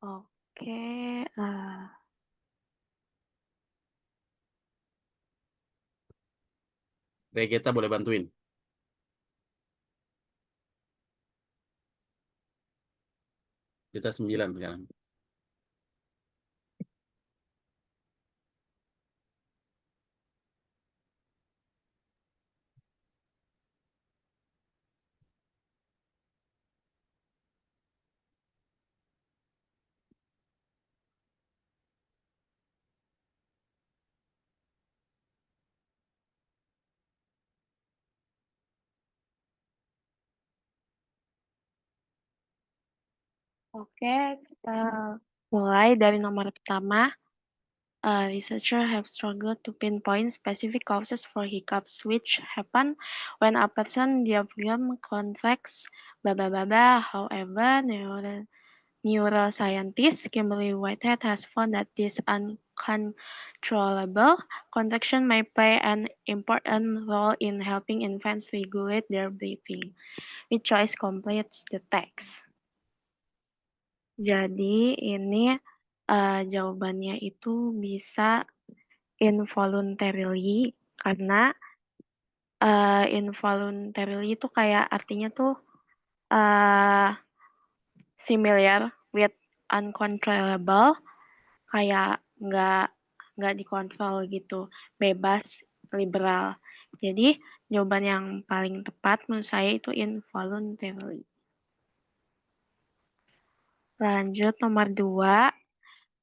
Oke, Regeta boleh bantuin. Kita 9 sekarang. oke, kita mulai dari nomor pertama. Researchers have struggled to pinpoint specific causes for hiccups, which happen when a person diaphragm contracts. Blah blah blah blah. However, neuroscientist Kimberly Whitehead has found that this uncontrollable contraction may play an important role in helping infants regulate their breathing. Which choice completes the text? Jadi ini jawabannya itu bisa involuntarily karena involuntarily itu kayak artinya tuh uh, similar with uncontrollable, kayak nggak dikontrol gitu, bebas, liberal. Jadi jawaban yang paling tepat menurut saya itu involuntarily. Lanjut nomor 2.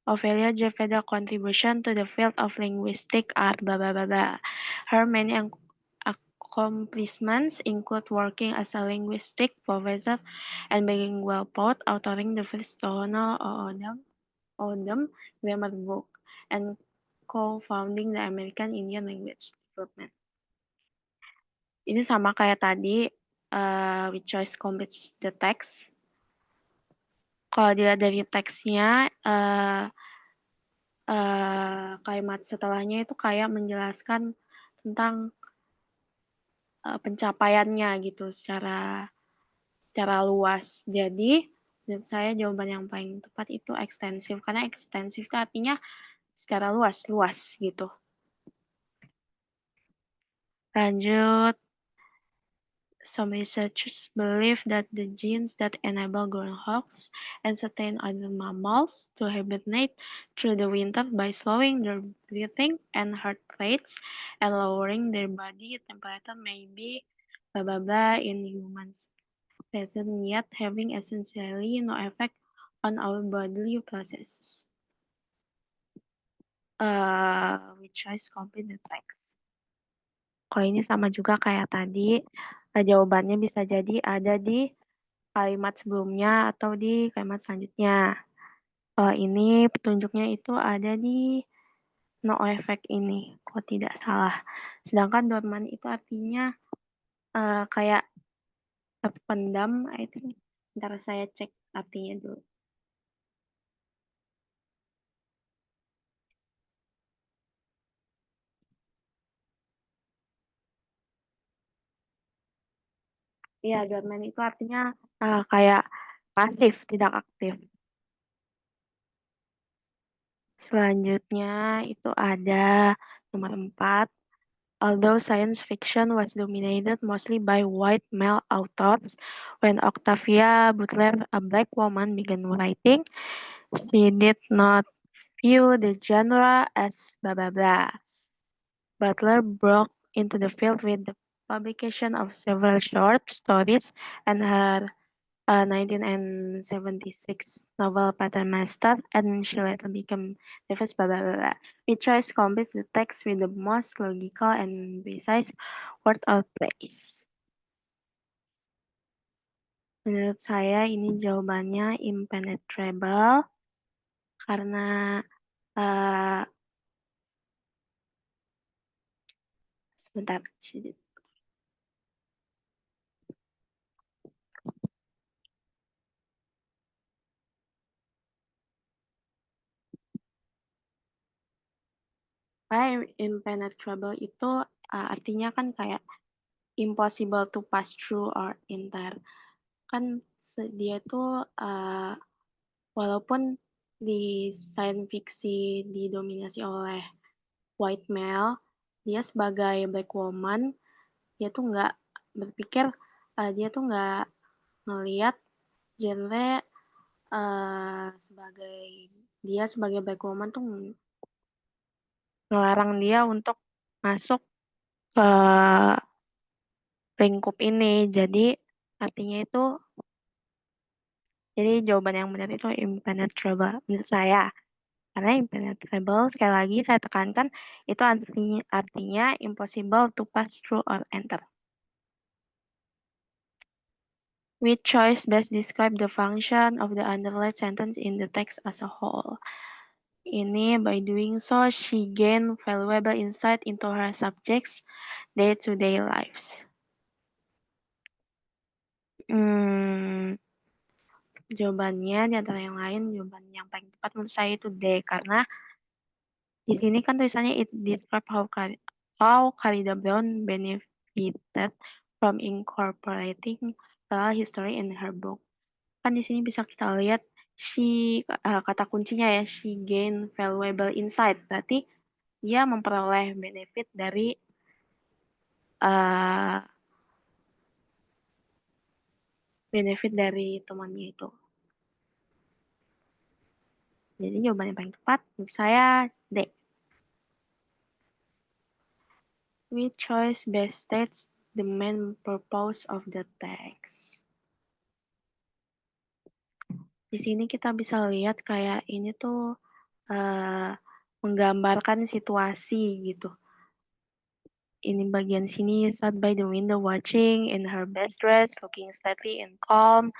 Ophelia Jeffreda's contribution to the field of linguistics are blah blah blah blah. Her many accomplishments include working as a linguistic professor and bilingual poet, authoring the first Tohono O'odham grammar book, and co-founding the American Indian Language Development. Ini sama kayak tadi, with choice completes the text. Kalau dilihat dari teksnya, kalimat setelahnya itu kayak menjelaskan tentang pencapaiannya gitu secara luas. Jadi menurut saya jawaban yang paling tepat itu ekstensif, karena ekstensif itu artinya secara luas gitu. Lanjut, some researchers believe that the genes that enable groundhogs and certain other mammals to hibernate through the winter by slowing their breathing and heart rates and lowering their body temperature may be blah blah blah in humans, present yet having essentially no effect on our bodily processes. Which choice complete the text? Kalau ini sama juga kayak tadi, jawabannya bisa jadi ada di kalimat sebelumnya atau di kalimat selanjutnya. Ini petunjuknya itu ada di no effect ini, kok tidak salah. Sedangkan dorman itu artinya kayak terpendam, I think. Ntar saya cek artinya dulu. Iya, dorman itu artinya kayak pasif, tidak aktif. Selanjutnya itu ada nomor 4. Although science fiction was dominated mostly by white male authors, when Octavia Butler, a black woman, began writing, she did not view the genre as blah blah blah. Butler broke into the field with the publication of several short stories and her 1976 novel Paternoster, and she later became the first blah blah blah blah. We choice completes the text with the most logical and precise word or phrase. Menurut saya ini jawabannya impenetrable karena uh, sebentar. Impenetrable itu artinya kan kayak impossible to pass through or enter. Kan dia tuh walaupun di science fiksi didominasi oleh white male, dia sebagai black woman, dia tuh nggak berpikir, dia tuh nggak ngelihat genre sebagai dia sebagai black woman tuh ngelarang dia untuk masuk ke lingkup ini. Jadi artinya itu, jadi jawaban yang benar itu impenetrable menurut saya. Karena impenetrable, sekali lagi saya tekankan, itu artinya impossible to pass through or enter. Which choice best describe the function of the underlined sentence in the text as a whole? Ini, by doing so, she gained valuable insight into her subjects' day-to-day lives. Hmm, jawabannya di antara yang lain, jawaban yang paling tepat menurut saya itu D, karena di sini kan tulisannya it describe how Carida Brown benefited from incorporating real history in her book. Kan di sini bisa kita lihat kata kuncinya ya, she gain valuable insight. Berarti dia memperoleh uh, benefit dari temannya itu. Jadi jawaban yang paling tepat menurut saya D. Which choice best states the main purpose of the text? Di sini kita bisa lihat kayak ini tuh menggambarkan situasi gitu. Ini bagian sini, sat by the window watching in her best dress, looking steady and calm.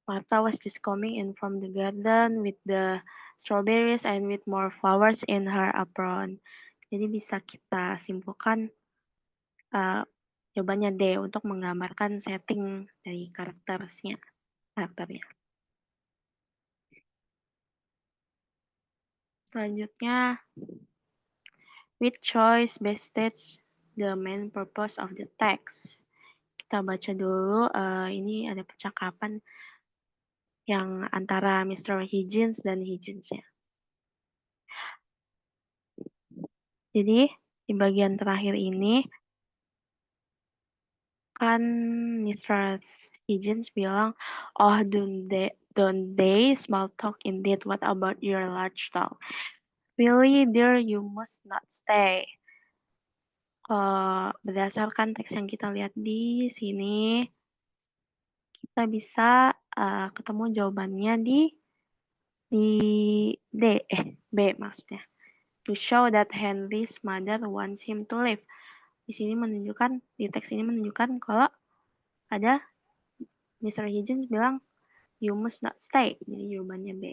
Martha was just coming in from the garden with the strawberries and with more flowers in her apron. Jadi bisa kita simpulkan jawabannya D untuk menggambarkan setting dari karakternya. Selanjutnya, which choice best states the main purpose of the text? Kita baca dulu, ini ada percakapan yang antara Mr. Higgins dan Higgins-nya. Jadi, di bagian terakhir ini, kan Mr. Higgins bilang, oh don't they small talk indeed, what about your large talk? Really dear, you must not stay. Berdasarkan teks yang kita lihat di sini, kita bisa ketemu jawabannya di B maksudnya. To show that Henry's mother wants him to leave. Di teks ini menunjukkan kalau ada Mr. Higgins bilang, you must not stay. Jadi jawabannya B.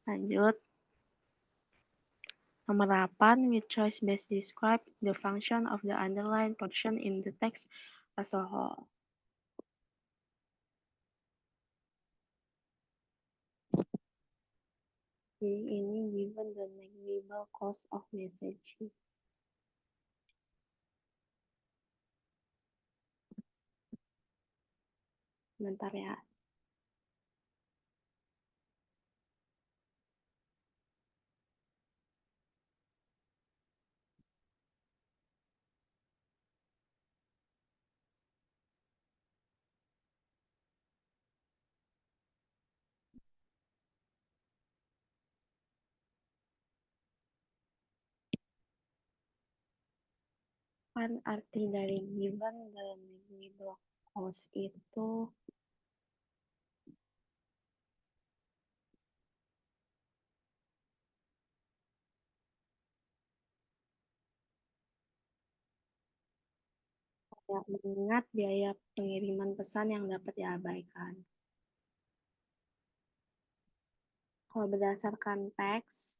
Lanjut. Nomor 8, which choice best describe the function of the underlined portion in the text as a whole? Jadi ini given the negligible cost of messaging. Bentar ya. Kan arti dari given dan negligible cost itu kayak mengingat biaya pengiriman pesan yang dapat diabaikan. Kalau berdasarkan teks,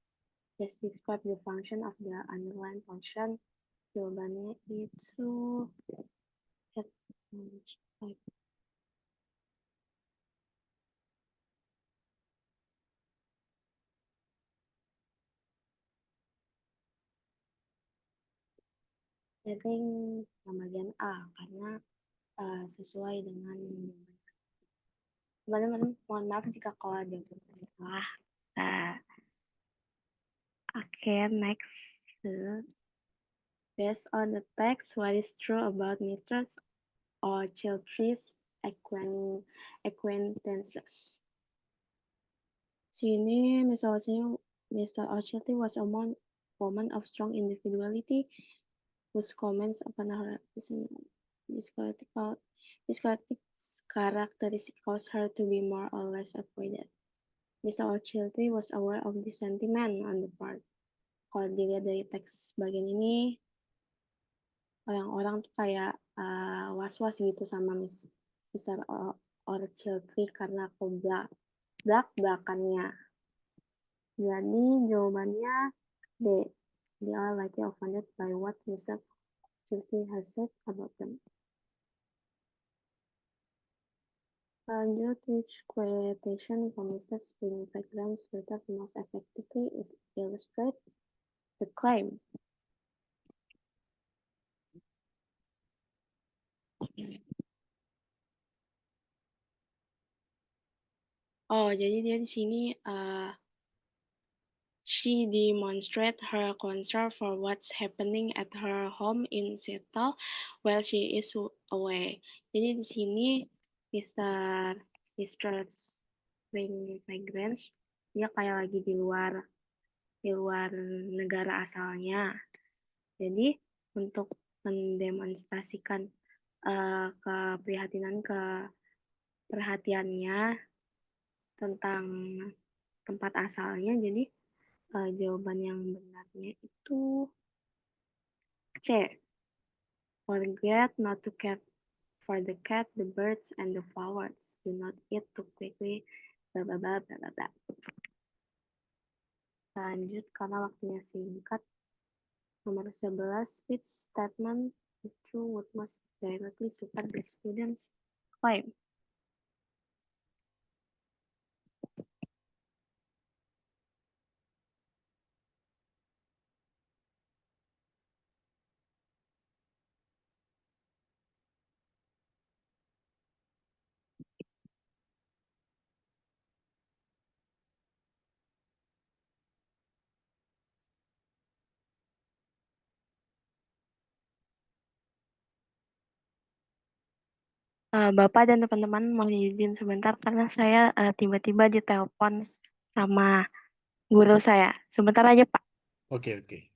just describe the function of the underlying function. Jawabannya itu setting bagian A karena sesuai dengan Teman-teman, mohon maaf jika kalau ada yang salah. Nah, okay, next. Based on the text, what is true about Mr. Ochiltree's acquaintances? Sini, Mr. Ochiltree was a woman of strong individuality whose comments upon her this characteristic caused her to be more or less avoided. Mr. Ochiltree was aware of this sentiment on the part. Kalau dilihat dari teks bagian ini, orang-orang tuh kayak was-was gitu sama Mr. Ochiltree karena belak-belakannya. Jadi jawabannya D. They are likely offended by what Mr. Ochiltree has said about them. Lanjut, which quotation from Mr. Spring Background's letter most effectively illustrate the claim? Oh, jadi dia di sini she demonstrate her concern for what's happening at her home in Seattle while she is away. Jadi di sini Mr. Spring Migrants dia kayak lagi di luar negara asalnya. Jadi untuk mendemonstrasikan perhatiannya tentang tempat asalnya, jadi jawaban yang benarnya itu C. Forget not to care for the cat, the birds, and the flowers. Do not eat too quickly. Blah, blah, blah, blah, blah, blah. Lanjut karena waktunya singkat. Nomor 11, which statement if true would most directly support the student's claim? Bapak dan teman-teman mau izin sebentar karena saya tiba-tiba ditelepon sama guru saya. Sebentar aja, Pak. Oke, oke.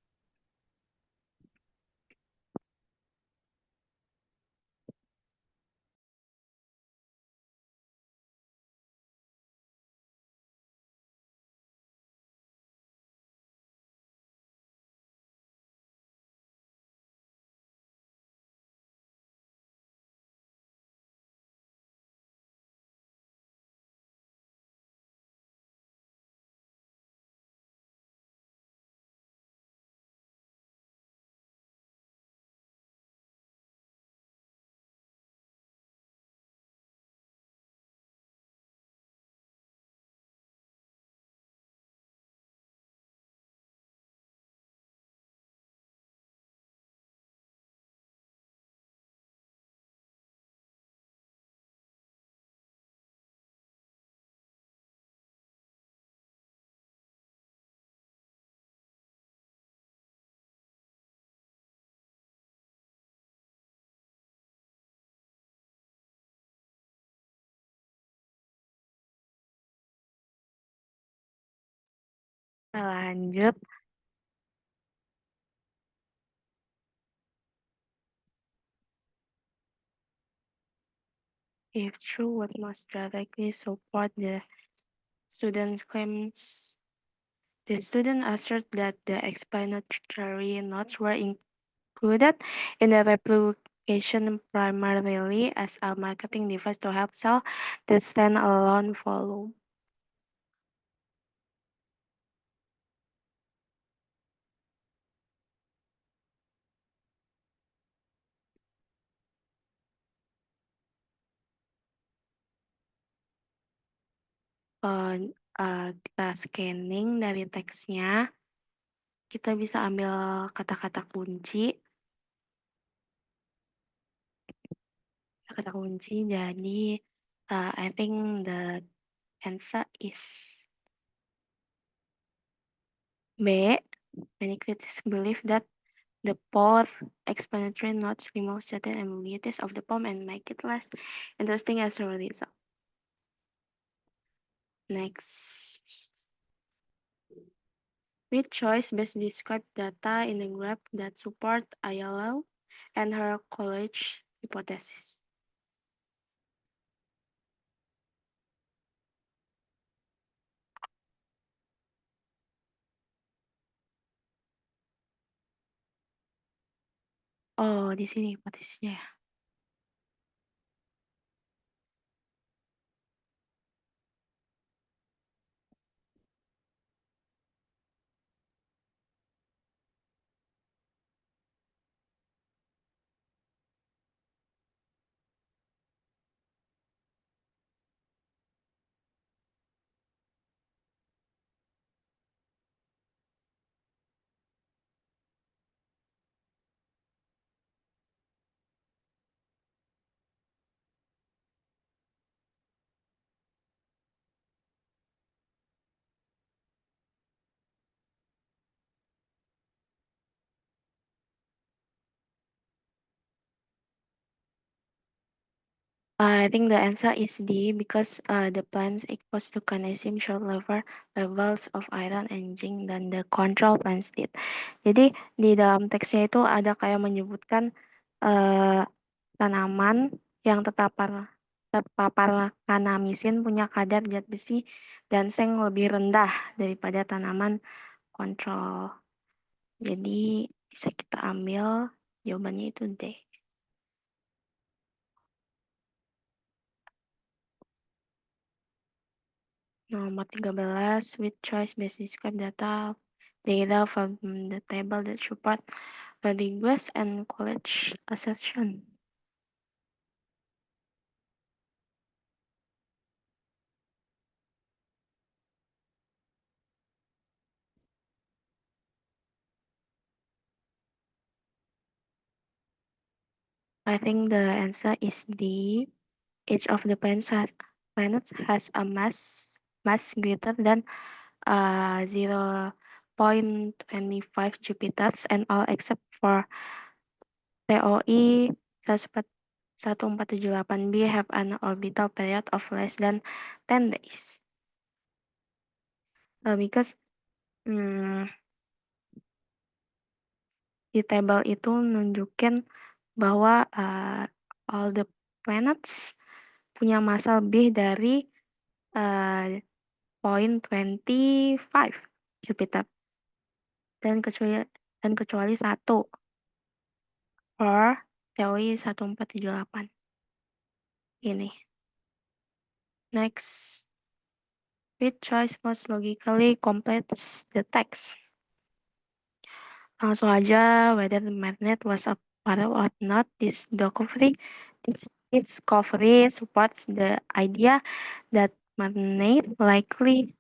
Lanjut. If true, what most directly support the student's claims? The student asserts that the explanatory notes were included in the publication primarily as a marketing device to help sell the standalone volume. Kita scanning dari teksnya, kita bisa ambil kata-kata kunci. Kata kunci jadi I think the answer is B. Many critics believe that the poor explanatory notes remove certain ambiguities of the poem and make it less interesting as a result. Next. Which choice best describe data in the graph that support Ayala and her college hypothesis? Oh, di sini hipotesisnya ya. I think the answer is D because the plants equals to kinesim short levels of iron and zinc dan the control plants did. Jadi di dalam teksnya itu ada kayak menyebutkan tanaman yang terpapar kanamisin punya kadar zat besi dan seng lebih rendah daripada tanaman kontrol. Jadi bisa kita ambil jawabannya itu D. Nomor 13, with choice best describe data from the table that support request and college assertion. I think the answer is D. Each of the planets has a mass greater than 0.25 Jupiters and all except for TOI 1478b have an orbital period of less than 10 days. Because di table itu nunjukin bahwa all the planets punya massa lebih dari 0.25 Jupiter dan kecuali satu or TOI 1478 ini. Next, which choice most logically completes the text? Langsung aja, whether the magnet was a puddle or not, this discovery supports the idea that magnet likely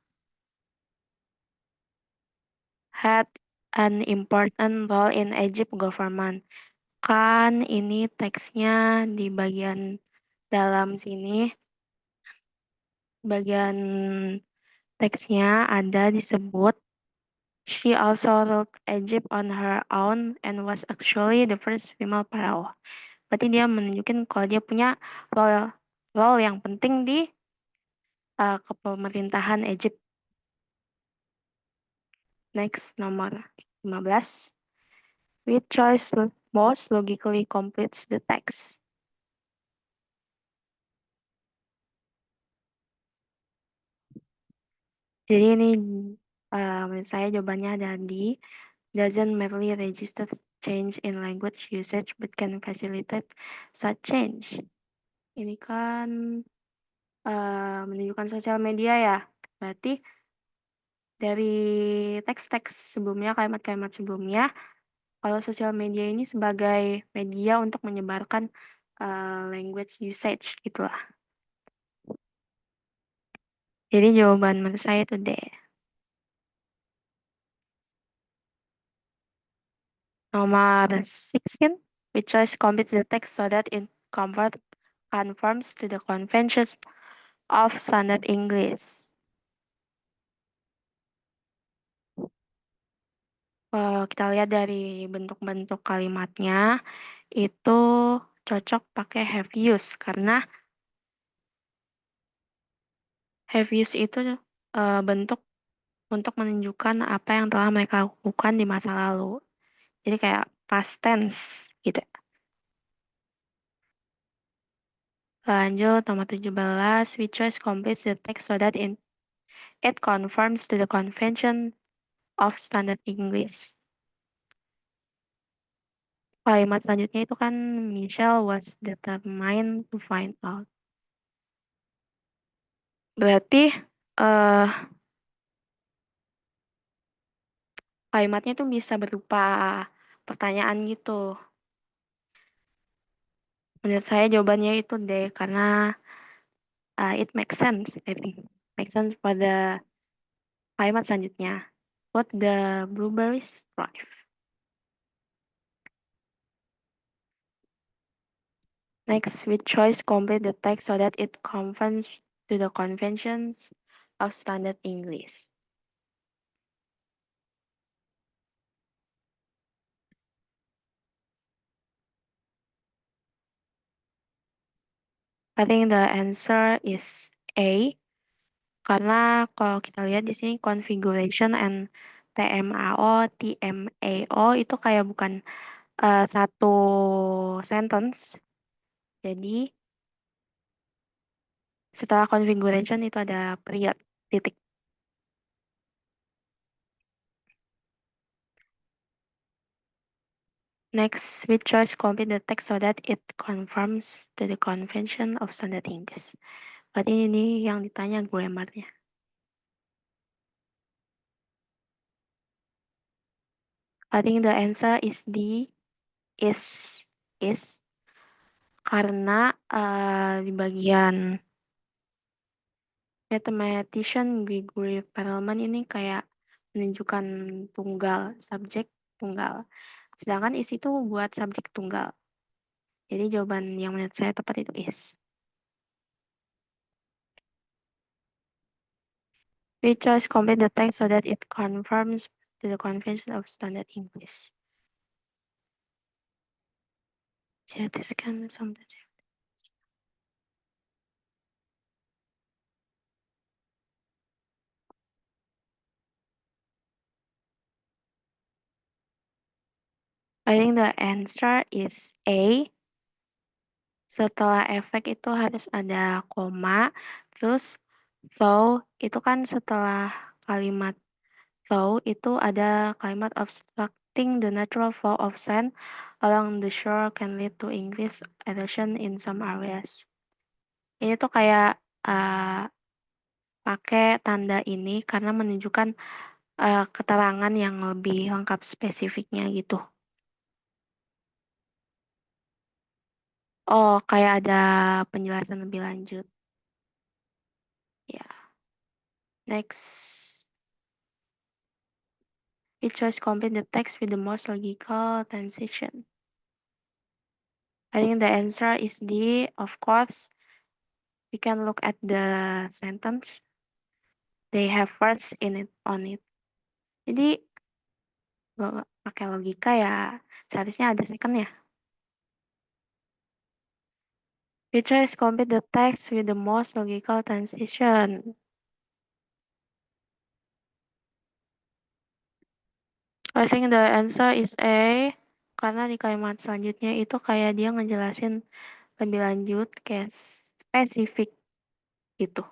had an important role in Egypt government. Kan ini teksnya di bagian dalam sini, bagian teksnya ada disebut she also ruled Egypt on her own and was actually the first female pharaoh. Berarti dia menunjukkan kalau dia punya role yang penting di kepemerintahan Egypt. Next, nomor 15. Which choice most logically completes the text? Jadi ini menurut saya jawabannya ada di doesn't merely register change in language usage but can facilitate such change. Ini kan menunjukkan sosial media ya. Berarti dari teks-teks sebelumnya, kalimat-kalimat sebelumnya, kalau sosial media ini sebagai media untuk menyebarkan language usage gitu lah. Jadi jawaban menurut saya itu D. Nomor 16, we choice complete the text so that it conforms to the conventions of standard English. Kita lihat dari bentuk-bentuk kalimatnya, itu cocok pakai have used karena have used itu bentuk untuk menunjukkan apa yang telah mereka lakukan di masa lalu. Jadi kayak past tense gitu. Lanjut nomor 17, we choose complete the text so that it conforms to the convention of standard English. Kalimat selanjutnya itu kan Michelle was determined to find out. Berarti eh kalimatnya itu bisa berupa pertanyaan gitu. Menurut saya jawabannya itu D karena it makes sense, I think. Makes sense pada kalimat selanjutnya. What the blueberries thrive. Next, with choice complete the text so that it conforms to the conventions of standard English. I think the answer is A. Karena kalau kita lihat di sini configuration and TMAO itu kayak bukan satu sentence. Jadi setelah configuration itu ada period, titik. Next, we choice complete the text so that it conforms to the convention of standard English. Berarti ini yang ditanya grammarnya. I think the answer is D, is karena di bagian mathematician Gregory Perelman ini kayak menunjukkan tunggal, subjek tunggal. Sedangkan is itu buat subjek tunggal. Jadi jawaban yang menurut saya tepat itu is. We choose complete the text so that it conforms to the convention of standard English. Jelaskan something. I think the answer is A. Setelah efek itu harus ada koma, terus though itu kan setelah kalimat though itu ada kalimat obstructing the natural flow of sand along the shore can lead to increased erosion in some areas. Ini tuh kayak pakai tanda ini karena menunjukkan keterangan yang lebih lengkap spesifiknya gitu. Oh, kayak ada penjelasan lebih lanjut. Ya. Next. We choose complete the text with the most logical transition. I think the answer is D. Of course, we can look at the sentence. They have words in it on it. Jadi pakai logika ya seharusnya ada second ya. We choose complete the text with the most logical transition. I think the answer is A. Karena di kalimat selanjutnya itu kayak dia ngejelasin lebih lanjut kayak spesifik gitu.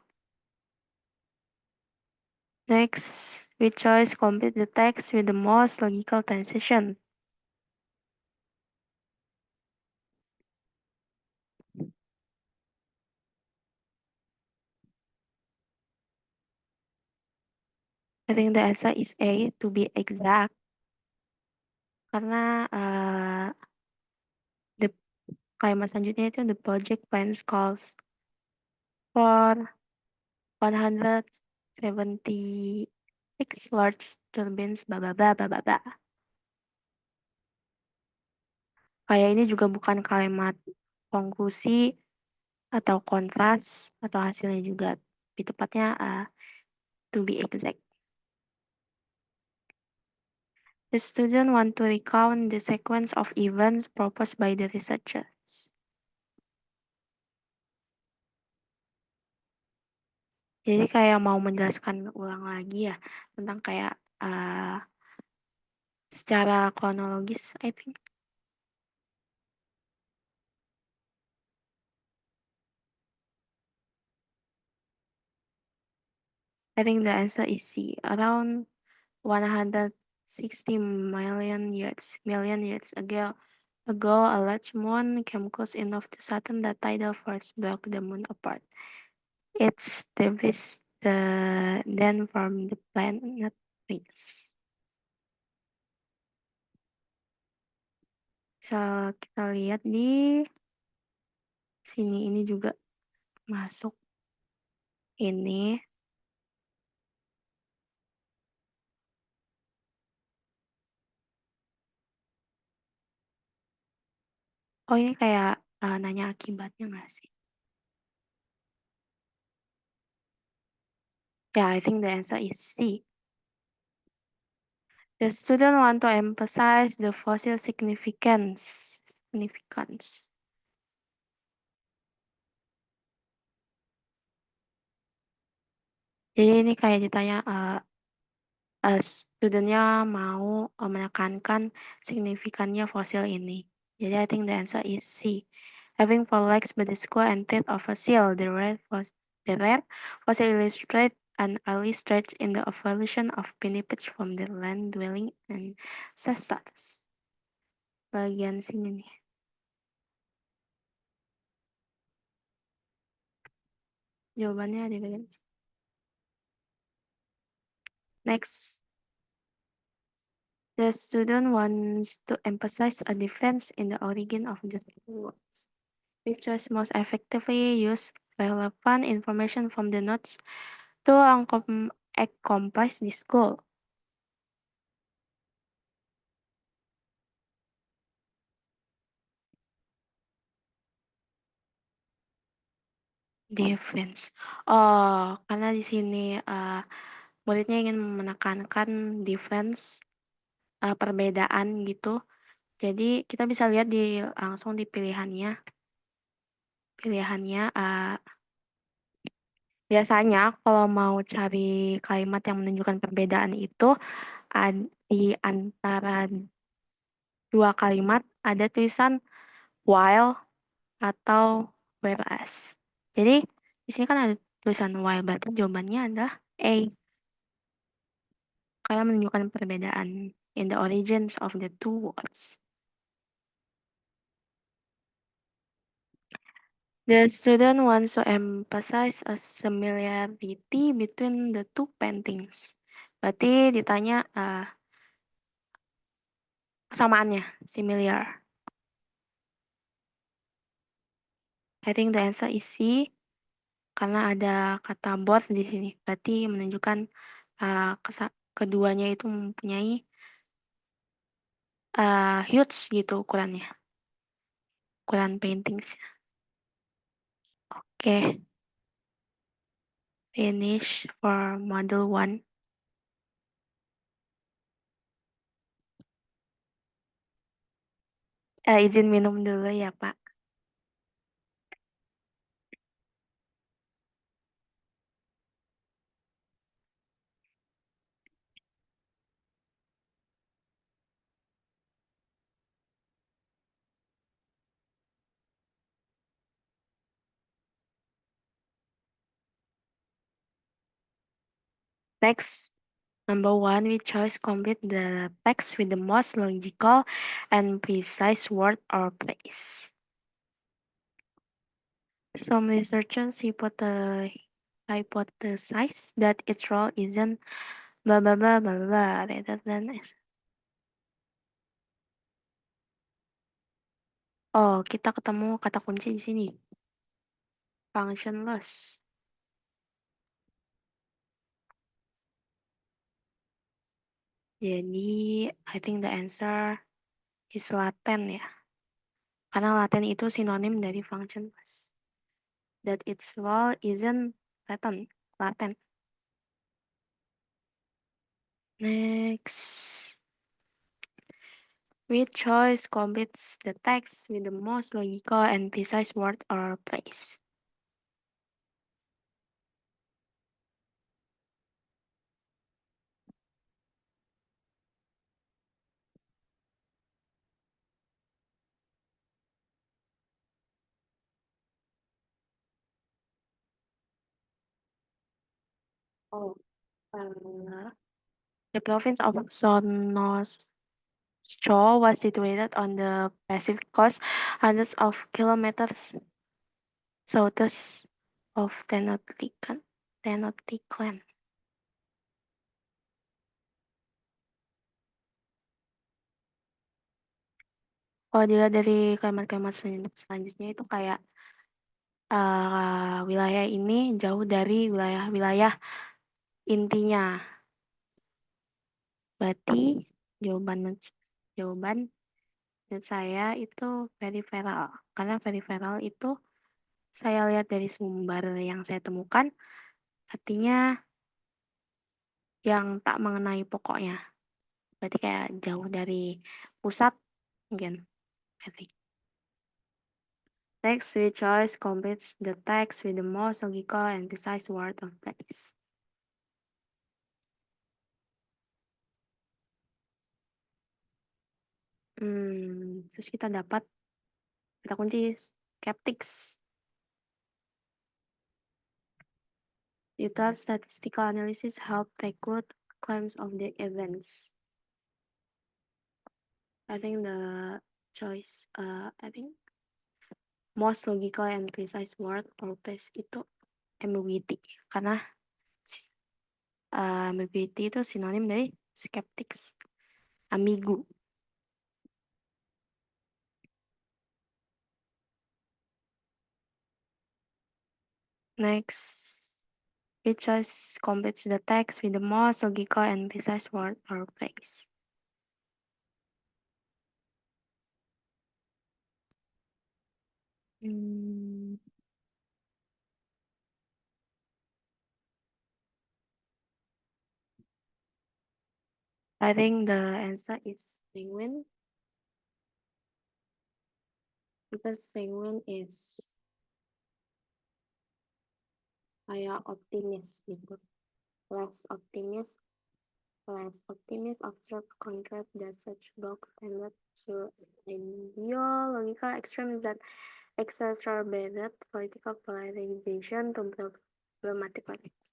Next, we choose complete the text with the most logical transition. I think the answer is A, to be exact. Karena the kalimat selanjutnya itu the project plans calls for 176 large turbines, bla bla bla bla bla bla. Kayak ini juga bukan kalimat konklusi, atau kontras atau hasilnya juga. Lebih tepatnya to be exact. The student want to recount the sequence of events proposed by the researchers. Jadi kayak mau menjelaskan ulang lagi ya tentang kayak secara kronologis, I think. I think the answer is C. Around 160 million years ago, a large moon came close enough to Saturn that tidal force broke the moon apart. Its debris then formed the planet rings. Bisa kita lihat di sini, ini juga masuk ini. Oh, ini kayak nanya akibatnya nggak sih? Yeah, I think the answer is C. The student want to emphasize the fossil significance. Jadi ini kayak ditanya studentnya mau menekankan signifikannya fosil ini. Jadi I think the answer is C. Having four legs but the square and teeth of a seal, the rare fossil illustrate an early stage in the evolution of pinnipeds from the land-dwelling ancestors. Bagian sini nih. Jawabannya ada di bagian sini. Next. The student wants to emphasize a difference in the origin of the words. Which was most effectively use relevant information from the notes to accomplish this goal. Difference. Oh, karena di sini muridnya ingin menekankan difference, perbedaan gitu. Jadi kita bisa lihat langsung di pilihannya. Biasanya kalau mau cari kalimat yang menunjukkan perbedaan itu di antara dua kalimat ada tulisan while atau whereas. Jadi di sini kan ada tulisan while, berarti jawabannya adalah A. Karena menunjukkan perbedaan in the origins of the two words. The student wants to emphasize a similarity between the two paintings. Berarti ditanya kesamaannya, similar. I think the answer is C. Karena ada kata both di sini. Berarti menunjukkan keduanya itu mempunyai huge gitu ukurannya. Ukuran paintings. Oke. Finish for model 1. Izin minum dulu ya, Pak. Next, number 1, we choose complete the text with the most logical and precise word or phrase. Some researchers hypothesize that its role isn't blah blah blah blah blah rather than S. Oh, kita ketemu kata kunci di sini. Functionless. Jadi, I think the answer is latent ya. Karena laten itu sinonim dari functionless. that its role isn't latent. Next, which choice completes the text with the most logical and precise word or phrase? Oh, uh, the province of Sonos Shaw was situated on the Pacific coast, hundreds of kilometers southeast of Tenochtitlan. Kalau dilihat dari kalimat-kalimat selanjutnya itu kayak wilayah ini jauh dari wilayah-wilayah intinya. Berarti jawaban jawaban menurut saya itu peripheral. Karena peripheral itu saya lihat dari sumber yang saya temukan, artinya yang tak mengenai pokoknya. Berarti kayak jauh dari pusat mungkin. I think. Text with choice completes the text with the most logical and precise word or phrase. Terus kita dapat kata kunci skeptics. Detailed statistical analysis help record claims of the events. I think the choice, I think most logical and precise word or phrase itu ambiguity. Karena ambiguity itu sinonim dari skeptics. Ambigu. Next, which choice completes the text with the most logical and precise word or phrase? I think the answer is penguin. Because penguin is kayak optimis gitu. Less optimist observe concrete that such box tended to ideological extremes that exacerbated political polarization to problematic topics.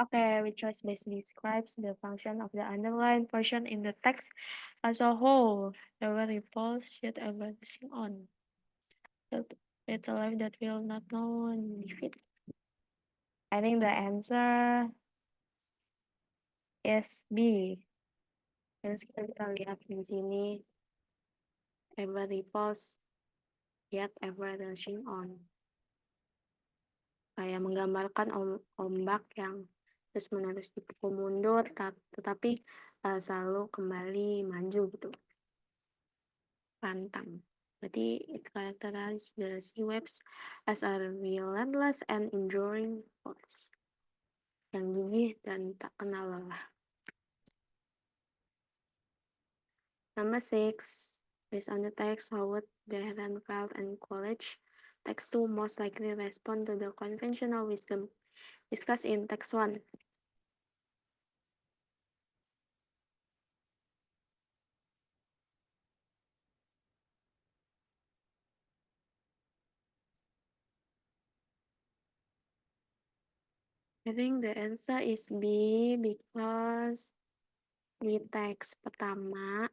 Okay, which choice best describes the function of the underlying portion in the text as a whole, ever repulse yet ever sing on. With a life that will not know defeat. I think the answer is B. Terus kita bisa lihat di sini ever repulse yet ever rushing on. Kayak menggambarkan ombak yang terus-menerus dipukul mundur, tetapi selalu kembali maju gitu. Pantang. Berarti it characterizes the sea waves as a relentless and enduring force. Yang gigih dan tak kenal lelah. Number 6. Based on the text, how would Behrenfeld and College text 2 most likely respond to the conventional wisdom discussed in text 1? I think the answer is B because di teks pertama,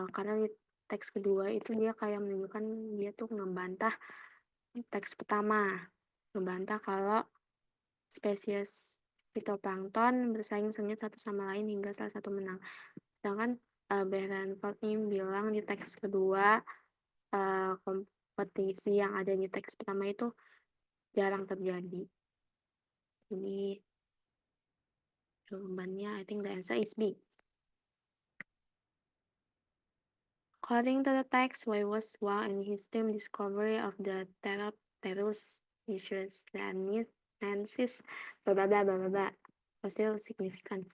karena di teks kedua itu dia kayak menunjukkan dia tuh ngebantah teks pertama, ngebantah kalau spesies fitoplankton bersaing sengit satu sama lain hingga salah satu menang. Sedangkan Behrenfeld ini bilang di teks kedua kompetisi yang ada di teks pertama itu jarang terjadi. Jadi Jawabannya, I think the answer is B. According to the text, why was Wang and his team discovery of the Pteropterus Nansis blah blah blah blah blah blah fossil significant?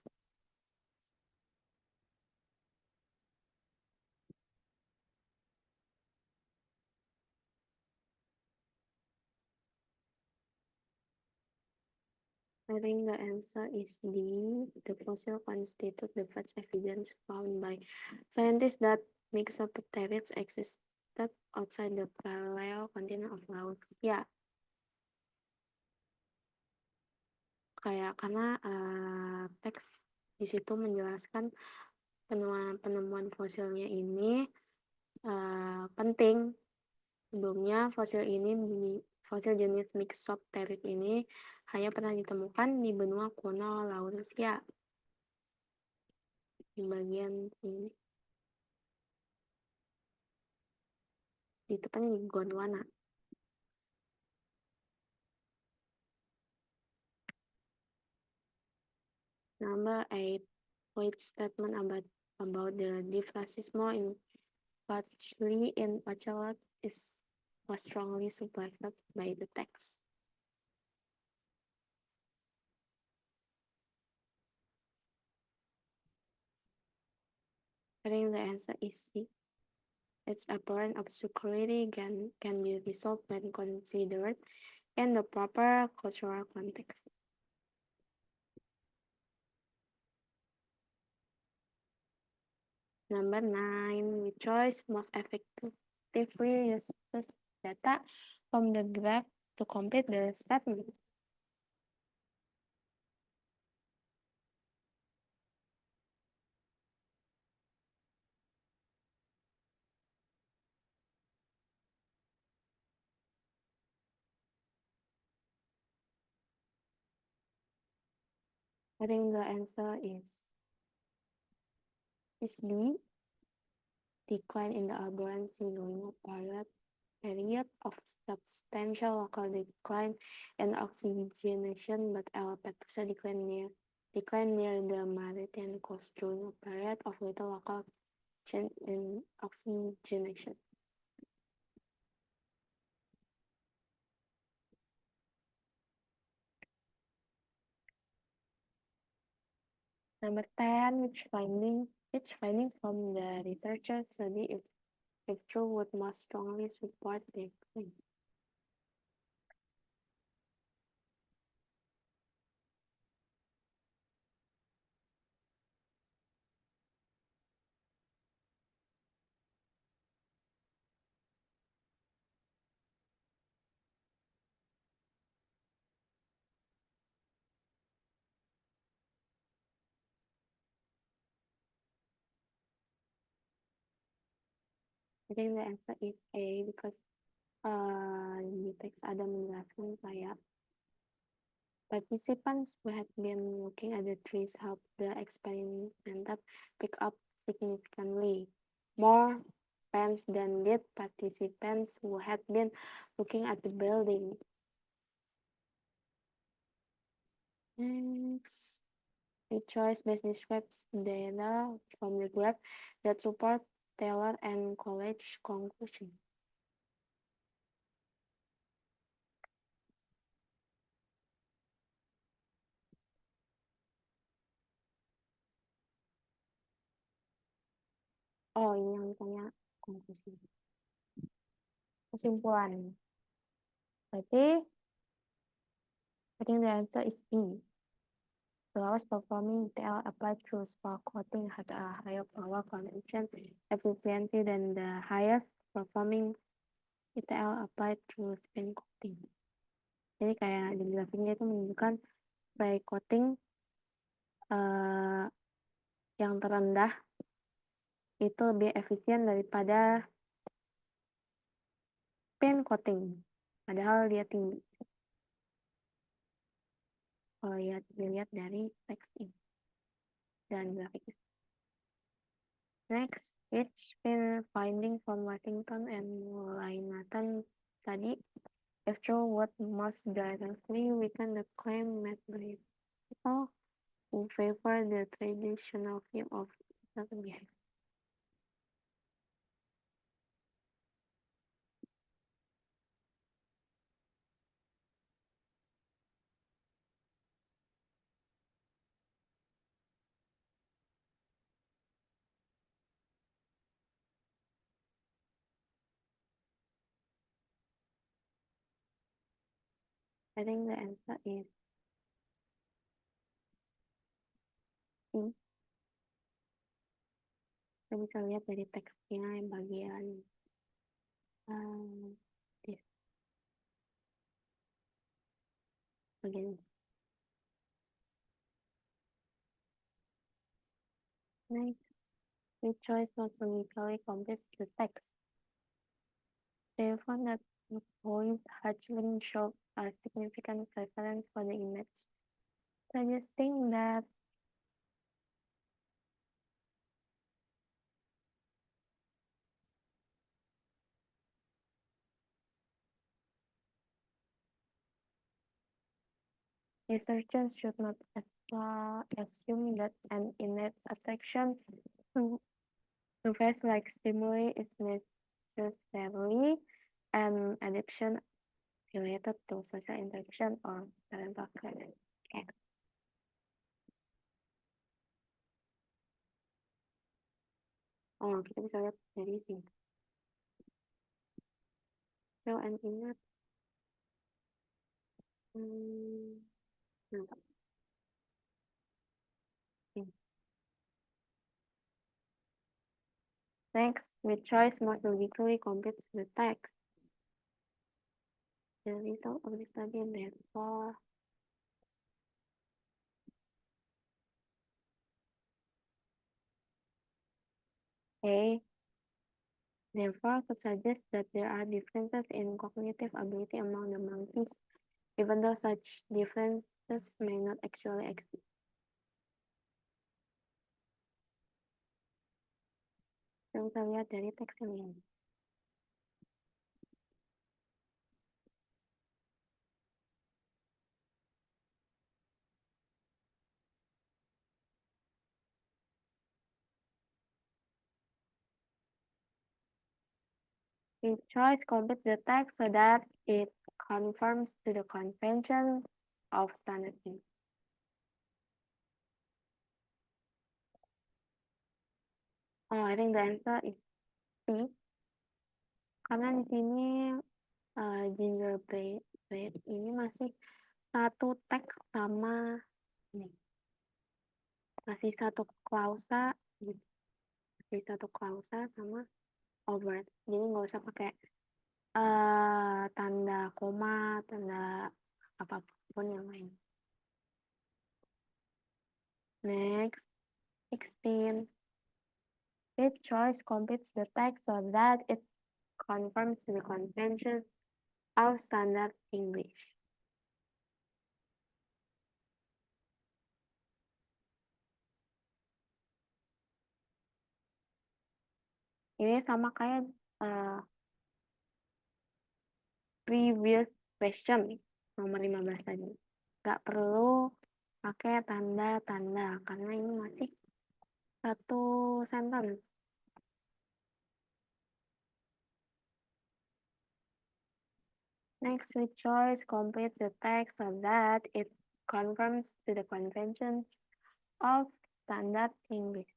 I think the answer is D. The fossil constitute the first evidence found by scientists that Mixopteryx existed outside the parallel continent of Laut. Ya, karena teks di situ menjelaskan penemuan fosilnya ini penting. Sebelumnya fosil jenis Mixopteryx ini hanya pernah ditemukan di benua kuno Laurasia. Di bagian ini. Di tepatnya di Gondwana. Number 8. Which statement about the Diffracismo in Ocelot was strongly supported by the text. I think the answer is C. Its apparent obscurity can be resolved when considered in the proper cultural context. Number 9. We choice most effectively uses data from the graph to complete the statement. I think the answer is B. Decline in the Alboran Sea during a period of substantial local decline and oxygenation, but Allopetrosa decline near the Mauritanian coast during a period of little local change in oxygenation. Number 10, which finding from the researchers study if true would most strongly support their claim. I think the answer is A because di teks ada menjelaskan kayak participants who had been looking at the trees helped the experimenter pick up significantly more pens than did participants who had been looking at the building. Next, we choice best describes data from the graph that support Taylor and College conclusion. Oh, ini yang ditanya konklusi. Kesimpulan. Berarti, I think the answer is B. The lowest performing ETL applied through spot coating had a higher power consumption efficiency than the highest performing ETL applied through spin coating. Jadi kayak di grafiknya itu menunjukkan spray coating yang terendah itu lebih efisien daripada spin coating. Padahal dia tinggi. Kalau dilihat dari teks ini dan grafiknya. Next, each finding from Washington and Lainatan study, if true, would most directly weaken the claim made by people in favor the traditional view of certain behavior. I think the answer is C. Kita bisa lihat dari teksnya yang bagian this, bagian next. The choice not logically completes the text. They found that the points Hatchling showed are significant preference for the image, suggesting that researchers should not assume that an innate attraction to face-like stimuli is necessarily an addiction related to social interaction or parental care. Oh, kita bisa lihat dari sini. So, an innate mantap. Next, with choice most logically completes the text. The result of the study and therefore A. Therefore, could suggest that there are differences in cognitive ability among the monkeys, even though such differences may not actually exist. Kita bisa lihat dari teks yang ini. If choice completes the text so that it conforms to the convention of standard English. Oh, I think the answer is C. Karena di sini gingerbread ini masih satu teks sama ini. Masih satu klausa gitu. Masih satu klausa sama overt. Jadi nggak usah pakai tanda koma, tanda apapun yang lain. Next, 16. Each choice completes the text so that it conforms to the conventions of standard English. Ini sama kayak previous question nomor 15 tadi. Nggak perlu pakai tanda-tanda karena ini masih satu sentence. Next, we choice complete the text so that it conforms to the conventions of standard English.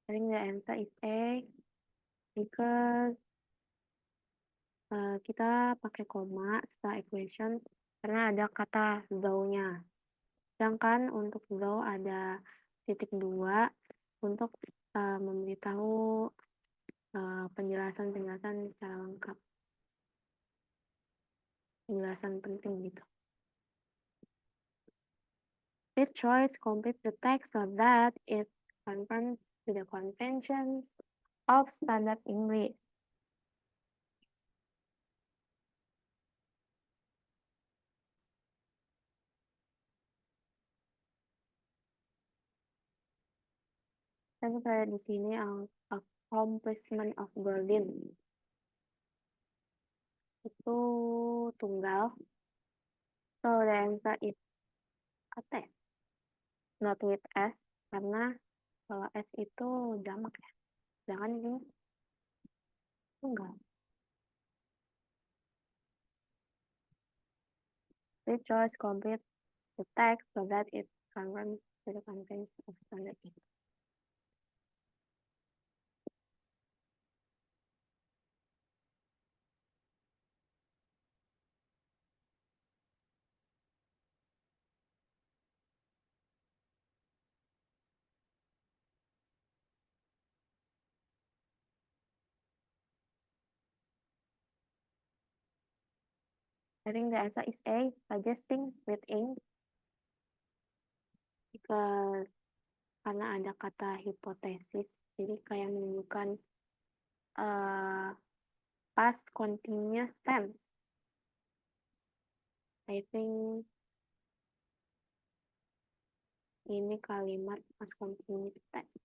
I think the answer is A because kita pakai koma setelah equation karena ada kata though-nya. Sedangkan untuk though ada titik 2 untuk memberitahu penjelasan-penjelasan secara lengkap. Penjelasan penting gitu. This choice completes the text so that it conforms to the conventions of standard English. Misalnya kayak di sini accomplishment of Berlin itu tunggal. So the answer is a test, not with S, karena kalau S itu jamak ya. Jangan ini tunggal. We choice complete the text so that it conforms to the convention of standard English. I think the answer is A, suggesting with ink, because karena ada kata hipotesis, jadi kayak menunjukkan past continuous tense. I think ini kalimat past continuous tense.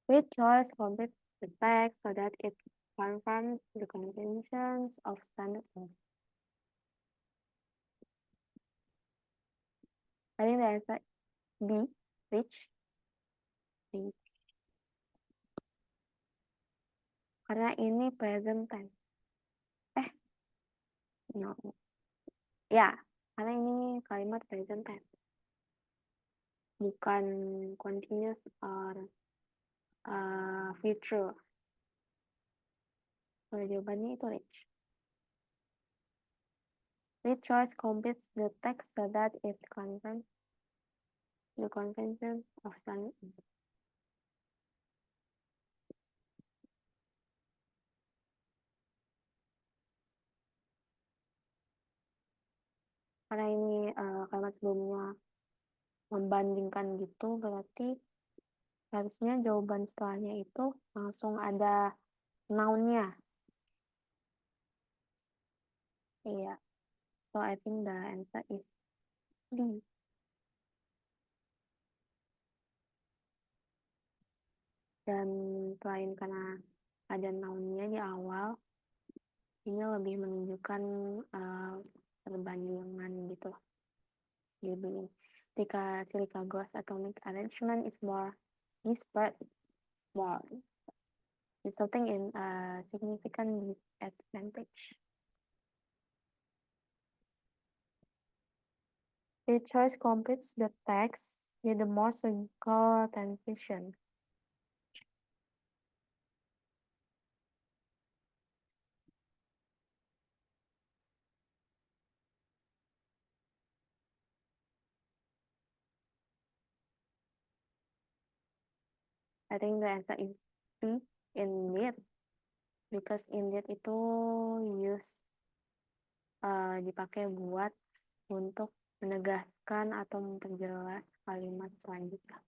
We choice complete the text so that it confirms the conventions of standard English. I think the answer B, which karena ini present tense. No. Ya, karena ini kalimat present tense. Bukan continuous or future. So, jawabannya itu rich. We choice completes the text so that it confirms the convention of standard English. Karena ini kalimat sebelumnya membandingkan gitu, berarti harusnya jawaban setelahnya itu langsung ada noun-nya. Iya. So I think the answer is D. Dan selain karena ada noun-nya di awal, ini lebih menunjukkan perbandingan gitu. Jadi ketika silica ghost atomic arrangement is more disparate, more resulting in a significant disadvantage. The choice completes the text with the most logical transition. I think the answer is B, indeed. Because indeed itu dipakai buat untuk menegaskan atau memperjelas kalimat selanjutnya.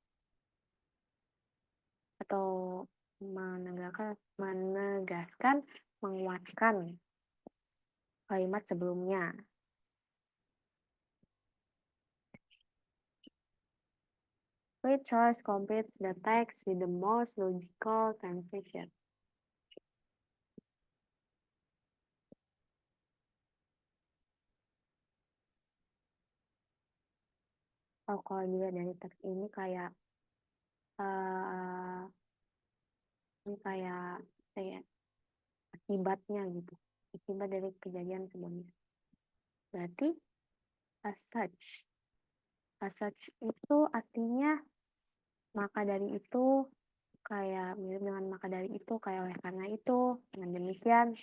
Atau menegaskan, menguatkan kalimat sebelumnya. We choice completes the text with the most logical transition. Oh, kalau dilihat dari teks ini kayak akibatnya gitu, akibat dari kejadian sebelumnya. Berarti as such itu artinya maka dari itu, kayak mirip dengan maka dari itu, kayak oleh karena itu, dengan demikian.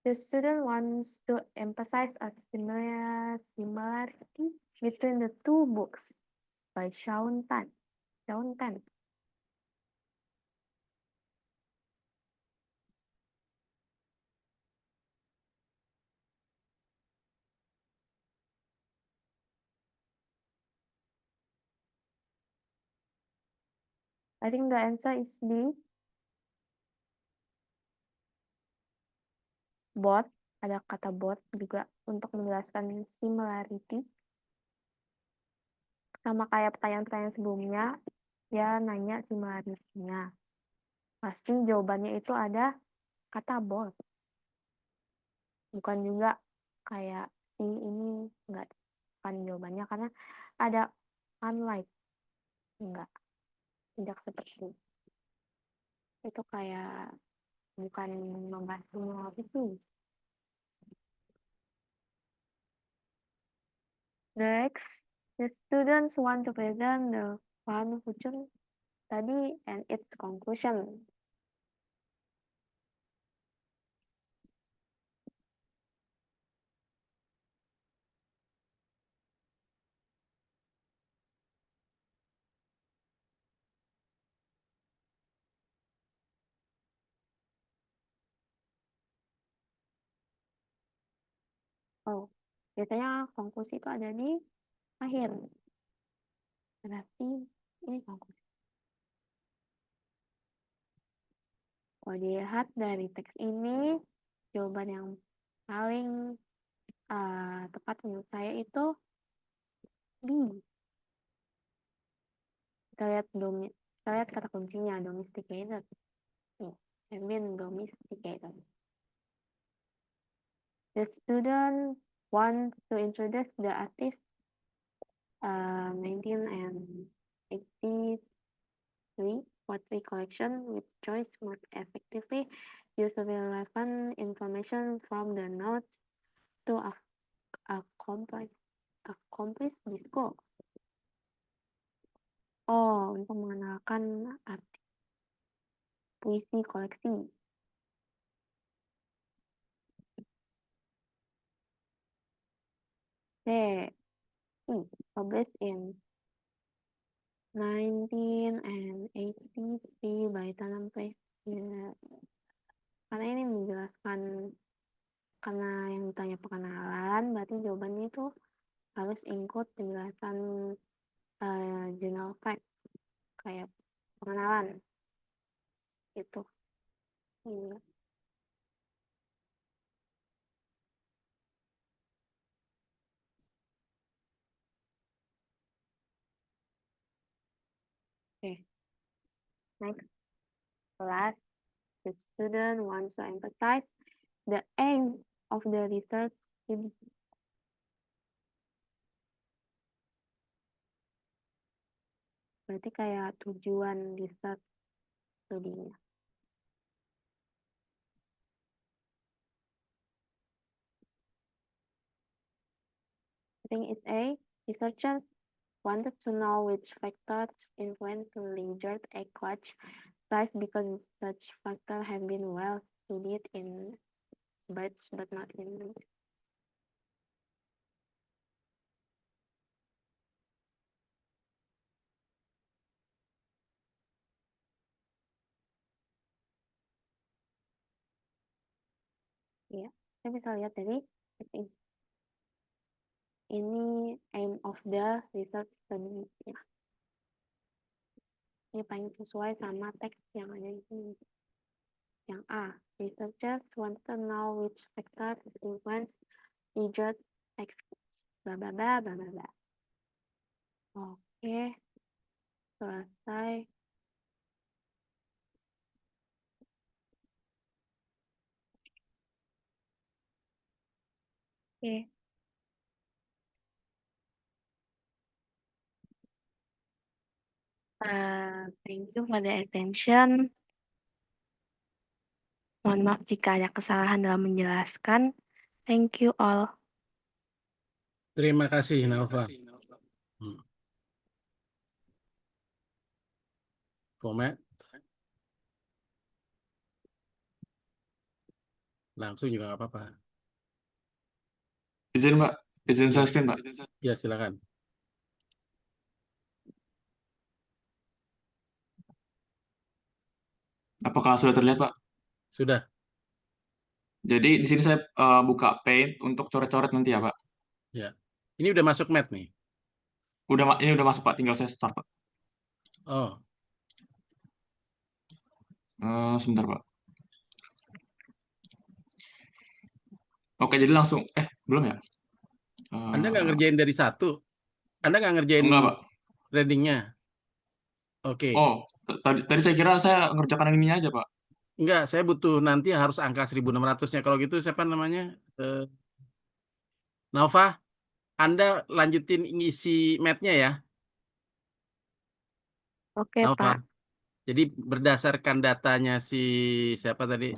The student wants to emphasize a similarity between the two books by Shaun Tan. I think the answer is D. Both. ada kata both juga untuk menjelaskan similarity. Sama kayak pertanyaan-pertanyaan sebelumnya, ya nanya similarity-nya. Pasti jawabannya itu ada kata both. Bukan juga kayak si ini enggak kan jawabannya karena ada unlike. Enggak, tidak seperti itu. Itu kayak bukan membahas semua itu. Next, the students want to present the fun future study and its conclusion. Oh, biasanya konklusi itu ada di akhir. Berarti ini konklusi. Kalau dilihat dari teks ini, jawaban yang paling tepat menurut saya itu B. Kita lihat kata kuncinya domesticated. Have been domesticated. The student wants to introduce the artist 1983 pottery collection, which choice most effectively use relevant information from the notes to accomplish this goal. Oh, untuk mengenalkan arti puisi koleksi. Published in 1983 by Tanam Press. Ya, karena ini menjelaskan, karena yang ditanya perkenalan, berarti jawabannya itu harus include penjelasan general fact, kayak pengenalan. Itu. Iya. Okay. Next, class, the student wants to emphasize the aim of the research study. Berarti kayak tujuan research studinya. I think it's A. Researchers wanted to know which factors influence lizard egg clutch size because such factors have been well studied in birds but not in lizards. Ya, saya bisa lihat dari ini aim of the research study. Ya. Ini paling sesuai sama teks yang ada di sini. Yang A, researchers want to know which factors influence lizard egg bla bla bla bla bla. Oke, selesai. Oke. Thank you for the attention. Mohon maaf jika ada kesalahan dalam menjelaskan. Thank you all. Terima kasih, Nova. Comment. Langsung juga nggak apa-apa. Izin Mbak, izin share screen Mbak. Ya, silakan. Apakah sudah terlihat Pak? Sudah. Jadi di sini saya buka Paint untuk coret-coret nanti ya Pak. Ya. Ini udah masuk mat nih. Ini udah masuk Pak, tinggal saya start Pak. Oh, Sebentar Pak. Oke, jadi langsung, belum ya? Anda nggak Eh, ngerjain dari satu? Anda nggak ngerjain enggak, Pak. tradingnya? Oke. Oh, tadi saya kira saya ngerjakan yang ini aja, Pak. Enggak, saya butuh nanti harus angka 1.600-nya. Kalau gitu siapa namanya? Eh, Nova, Anda lanjutin ngisi matnya ya, Oke, Nova. Pak. Jadi berdasarkan datanya si siapa tadi?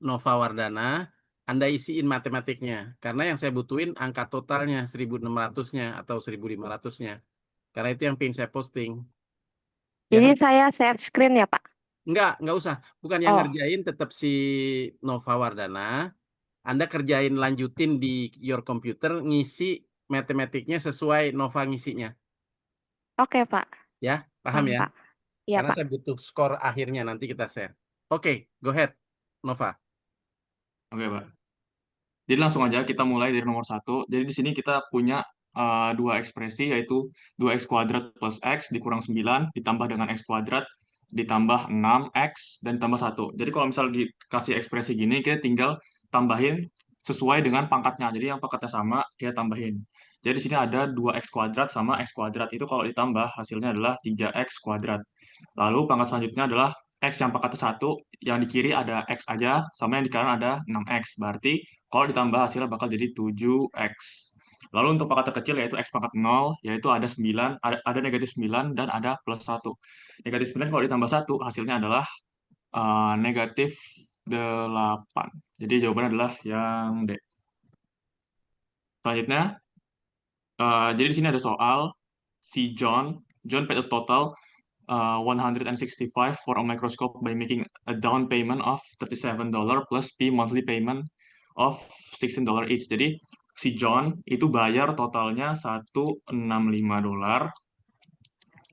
Nova Wardana, Anda isiin matematiknya. Karena yang saya butuhin angka totalnya 1.600-nya atau 1.500-nya. Karena itu yang pengen saya posting. Ya Jadi kan? saya share screen ya, Pak? Enggak usah. Bukan yang Oh, ngerjain tetap si Nova Wardana. Anda kerjain lanjutin di your computer, ngisi matematiknya sesuai Nova ngisinya. oke, Pak. Ya, paham Paham, ya? Pak. Iya, Karena Pak. saya butuh skor akhirnya nanti kita share. Oke, go ahead, Nova. Oke, Pak. Jadi langsung aja kita mulai dari nomor satu. Jadi di sini kita punya dua ekspresi, yaitu 2x kuadrat plus x dikurang 9 ditambah dengan x kuadrat ditambah 6x dan ditambah 1. Jadi kalau misal dikasih ekspresi gini, kita tinggal tambahin sesuai dengan pangkatnya. Jadi yang pangkatnya sama, kita tambahin. Jadi di sini ada 2x kuadrat sama x kuadrat. Itu kalau ditambah, hasilnya adalah 3x kuadrat. Lalu pangkat selanjutnya adalah x yang pangkatnya 1, yang di kiri ada x aja, sama yang di kanan ada 6x. Berarti kalau ditambah hasilnya bakal jadi 7x. Lalu untuk pangkat terkecil yaitu x pangkat 0, yaitu ada 9, ada negatif 9 dan ada plus 1. Negatif 9 kalau ditambah 1 hasilnya adalah negatif 8. Jadi jawabannya adalah yang D. Selanjutnya, jadi di sini ada soal si John paid a total 165 for a microscope by making a down payment of $37 plus P monthly payment of $16 each. Jadi si John itu bayar totalnya $165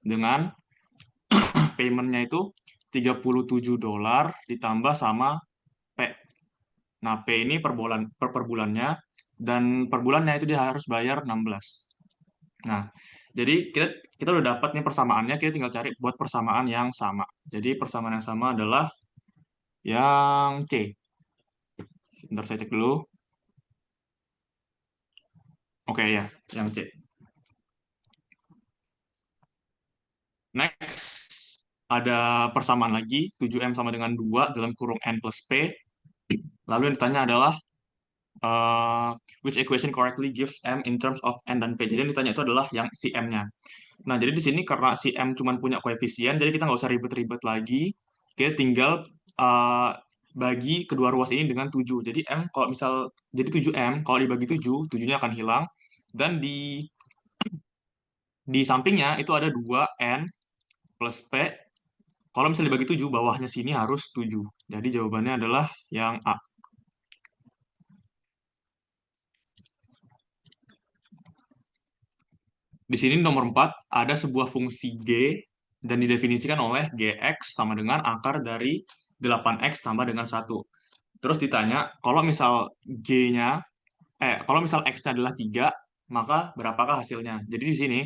dengan paymentnya itu $37 ditambah sama P. Nah, P ini per bulannya, dan per bulannya itu dia harus bayar 16. Nah, jadi kita udah dapat nih persamaannya, kita tinggal cari buat persamaan yang sama. Jadi persamaan yang sama adalah yang C. Sebentar saya cek dulu. Oke ya, yang C. Next, ada persamaan lagi, 7M sama dengan 2 dalam kurung N plus P. Lalu yang ditanya adalah, which equation correctly gives M in terms of N dan P. Jadi yang ditanya itu adalah yang si M-nya. Nah, jadi di sini karena si M cuma punya koefisien, jadi kita nggak usah ribet-ribet lagi. Kita tinggal bagi kedua ruas ini dengan 7. Jadi M, kalau misal, jadi 7M, kalau dibagi 7, 7-nya akan hilang. Dan di sampingnya itu ada 2N plus P. Kalau misalnya dibagi 7, bawahnya sini harus 7. Jadi jawabannya adalah yang A. Di sini nomor 4, ada sebuah fungsi G dan didefinisikan oleh Gx sama dengan akar dari 8x tambah dengan 1. Terus ditanya, kalau misal X-nya adalah 3, maka berapakah hasilnya? Jadi di sini,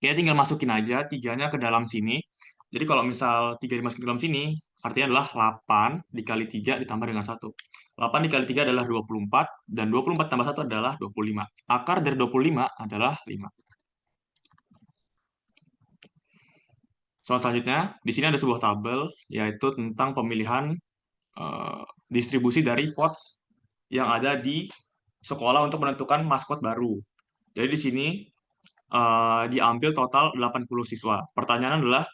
kita tinggal masukin aja 3-nya ke dalam sini. Jadi kalau misal 3 dimasukin ke dalam sini, artinya adalah 8 dikali 3 ditambah dengan 1. 8 dikali 3 adalah 24, dan 24 tambah 1 adalah 25. Akar dari 25 adalah 5. Soal selanjutnya, di sini ada sebuah tabel, yaitu tentang pemilihan distribusi dari votes yang ada di sekolah untuk menentukan maskot baru. Jadi di sini diambil total 80 siswa. Pertanyaan adalah,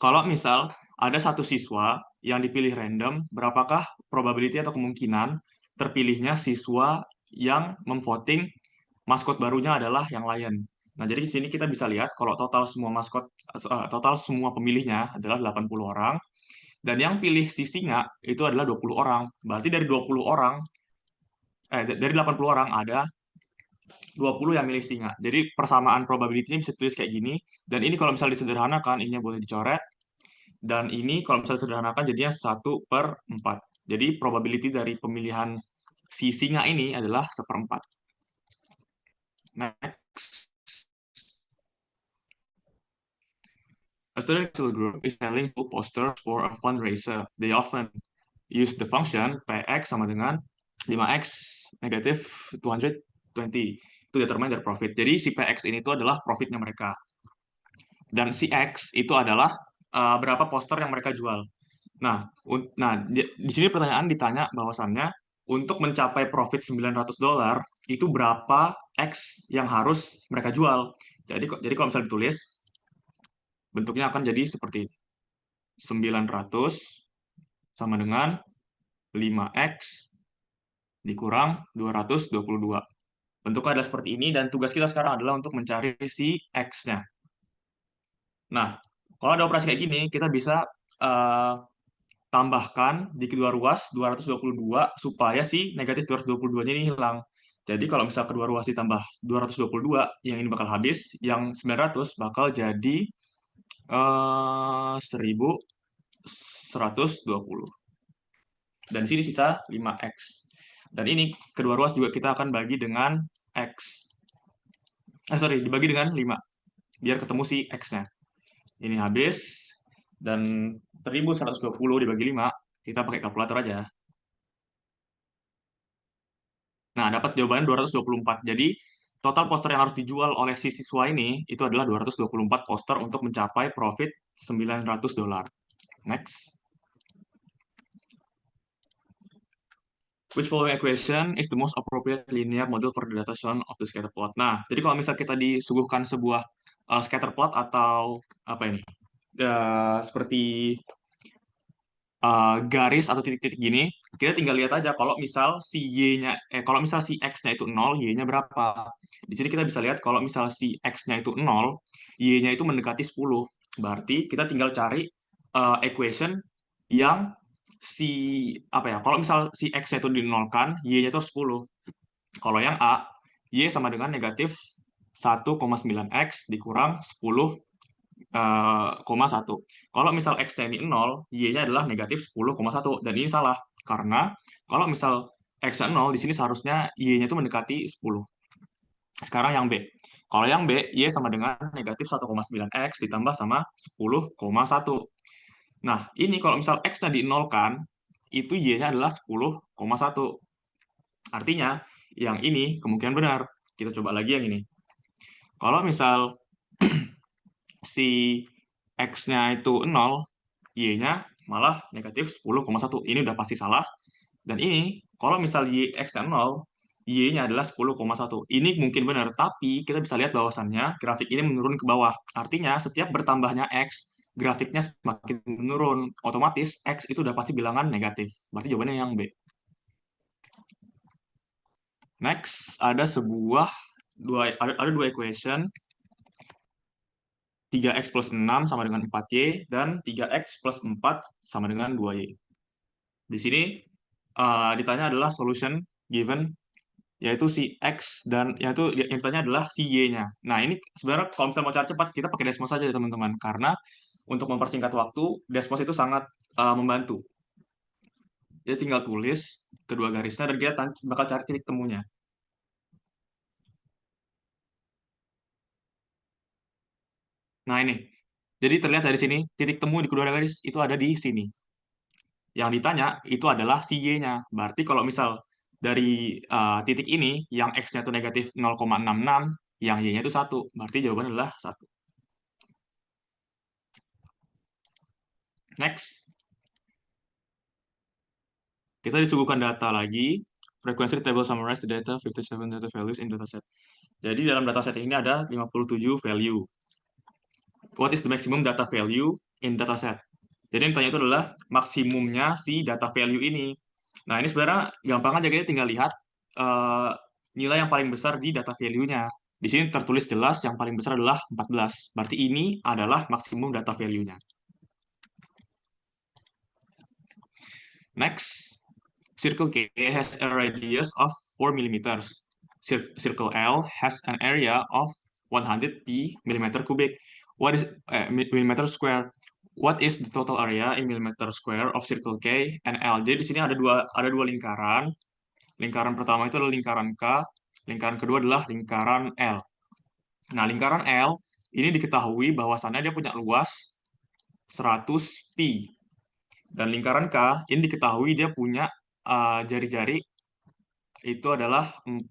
kalau misal ada satu siswa yang dipilih random, berapakah probability atau kemungkinan terpilihnya siswa yang memvoting maskot barunya adalah yang Lion. Nah, jadi di sini kita bisa lihat kalau total semua pemilihnya adalah 80 orang, dan yang pilih si singa itu adalah 20 orang. Berarti dari 20 orang, dari 80 orang ada 20 yang milih singa. Jadi persamaan probability-nya bisa tulis kayak gini. Dan ini kalau misalnya disederhanakan, ininya boleh dicoret. Dan ini kalau misalnya disederhanakan jadinya 1/4. Jadi probability dari pemilihan si singa ini adalah 1/4. Next. A student group is selling full posters for a fundraiser. They often use the function px sama dengan 5x negative 220 to determine their profit. Jadi si px ini tuh adalah profitnya mereka. Dan si x itu adalah berapa poster yang mereka jual. Nah, di sini pertanyaan ditanya bahwasannya untuk mencapai profit $900 itu berapa X yang harus mereka jual. Jadi kalau misalnya ditulis, bentuknya akan jadi seperti ini. 900 sama dengan 5X dikurang 222. Bentuknya adalah seperti ini, dan tugas kita sekarang adalah untuk mencari si X-nya. Nah, kalau ada operasi kayak gini, kita bisa tambahkan di kedua ruas 222 supaya si negatif 222-nya ini hilang. Jadi kalau misal kedua ruas ditambah 222, yang ini bakal habis, yang 900 bakal jadi 1120. Dan di sini sisa 5X. Dan ini kedua ruas juga kita akan bagi dengan X. Dibagi dengan 5. Biar ketemu si X-nya. Ini habis. Dan 1120 dibagi 5, kita pakai kalkulator aja. Nah, dapat jawabannya 224. Jadi, total poster yang harus dijual oleh si siswa ini itu adalah 224 poster untuk mencapai profit $900. Next. Which following equation is the most appropriate linear model for the data shown of the scatter plot? Nah, jadi kalau misal kita disuguhkan sebuah scatter plot atau apa ini? Seperti garis atau titik-titik gini, kita tinggal lihat aja kalau misal si kalau misal si X-nya itu 0, Y-nya berapa. Di sini kita bisa lihat kalau misal si X-nya itu 0, Y-nya itu mendekati 10. Berarti kita tinggal cari equation yang kalau misal si X-nya itu dinolkan, Y-nya itu 10. Kalau yang A, Y sama dengan negatif 1,9X dikurang 10,1. Kalau misal X-nya ini 0, Y-nya adalah negatif 10,1. Dan ini salah. Karena kalau misal X-nya 0, di sini seharusnya Y-nya itu mendekati 10. Sekarang yang B. Kalau yang B, Y sama dengan negatif 1,9X ditambah sama 10,1. Nah, ini kalau misal X-nya di-nolkan, itu Y-nya adalah 10,1. Artinya, yang ini kemungkinan benar. Kita coba lagi yang ini. Kalau misal si X-nya itu 0, Y-nya malah negatif 10,1. Ini udah pasti salah. Dan ini, kalau misal X-nya 0, Y-nya adalah 10,1. Ini mungkin benar, tapi kita bisa lihat bahwasannya grafik ini menurun ke bawah. Artinya, setiap bertambahnya X, grafiknya semakin menurun. Otomatis, X itu udah pasti bilangan negatif. Berarti jawabannya yang B. Next, ada dua equation. 3x plus 6 sama dengan 4y, dan 3x plus 4 sama dengan 2y. Di sini ditanya adalah solution given, yaitu si x, dan yaitu yang ditanya adalah si y-nya. Nah, ini sebenarnya kalau misalnya mau cari cepat, kita pakai Desmos saja ya teman-teman, karena untuk mempersingkat waktu, Desmos itu sangat membantu. Dia tinggal tulis kedua garisnya, dan kita bakal cari titik temunya. Nah, ini. Jadi terlihat dari sini, titik temu di kedua garis itu ada di sini. Yang ditanya itu adalah si Y-nya. Berarti kalau misal dari titik ini, yang X-nya itu negatif 0,66, yang Y-nya itu 1. Berarti jawabannya adalah 1. Next. Kita disuguhkan data lagi. Frequency table summarize the data 57 data values in dataset. Jadi dalam dataset ini ada 57 value. What is the maximum data value in dataset? Jadi yang ditanya itu adalah maksimumnya si data value ini. Nah, ini sebenarnya gampang aja, kita tinggal lihat nilai yang paling besar di data value-nya. Di sini tertulis jelas yang paling besar adalah 14. Berarti ini adalah maksimum data value-nya. Next, circle K has a radius of 4 mm. Circle L has an area of 100 millimeter cubic. What is millimeter square? What is the total area in millimeter square of circle K and L? Jadi di sini ada dua lingkaran. Lingkaran pertama itu adalah lingkaran K, lingkaran kedua adalah lingkaran L. Nah, lingkaran L ini diketahui bahwasannya dia punya luas 100 pi. Dan lingkaran K, ini diketahui dia punya jari-jari itu adalah 4.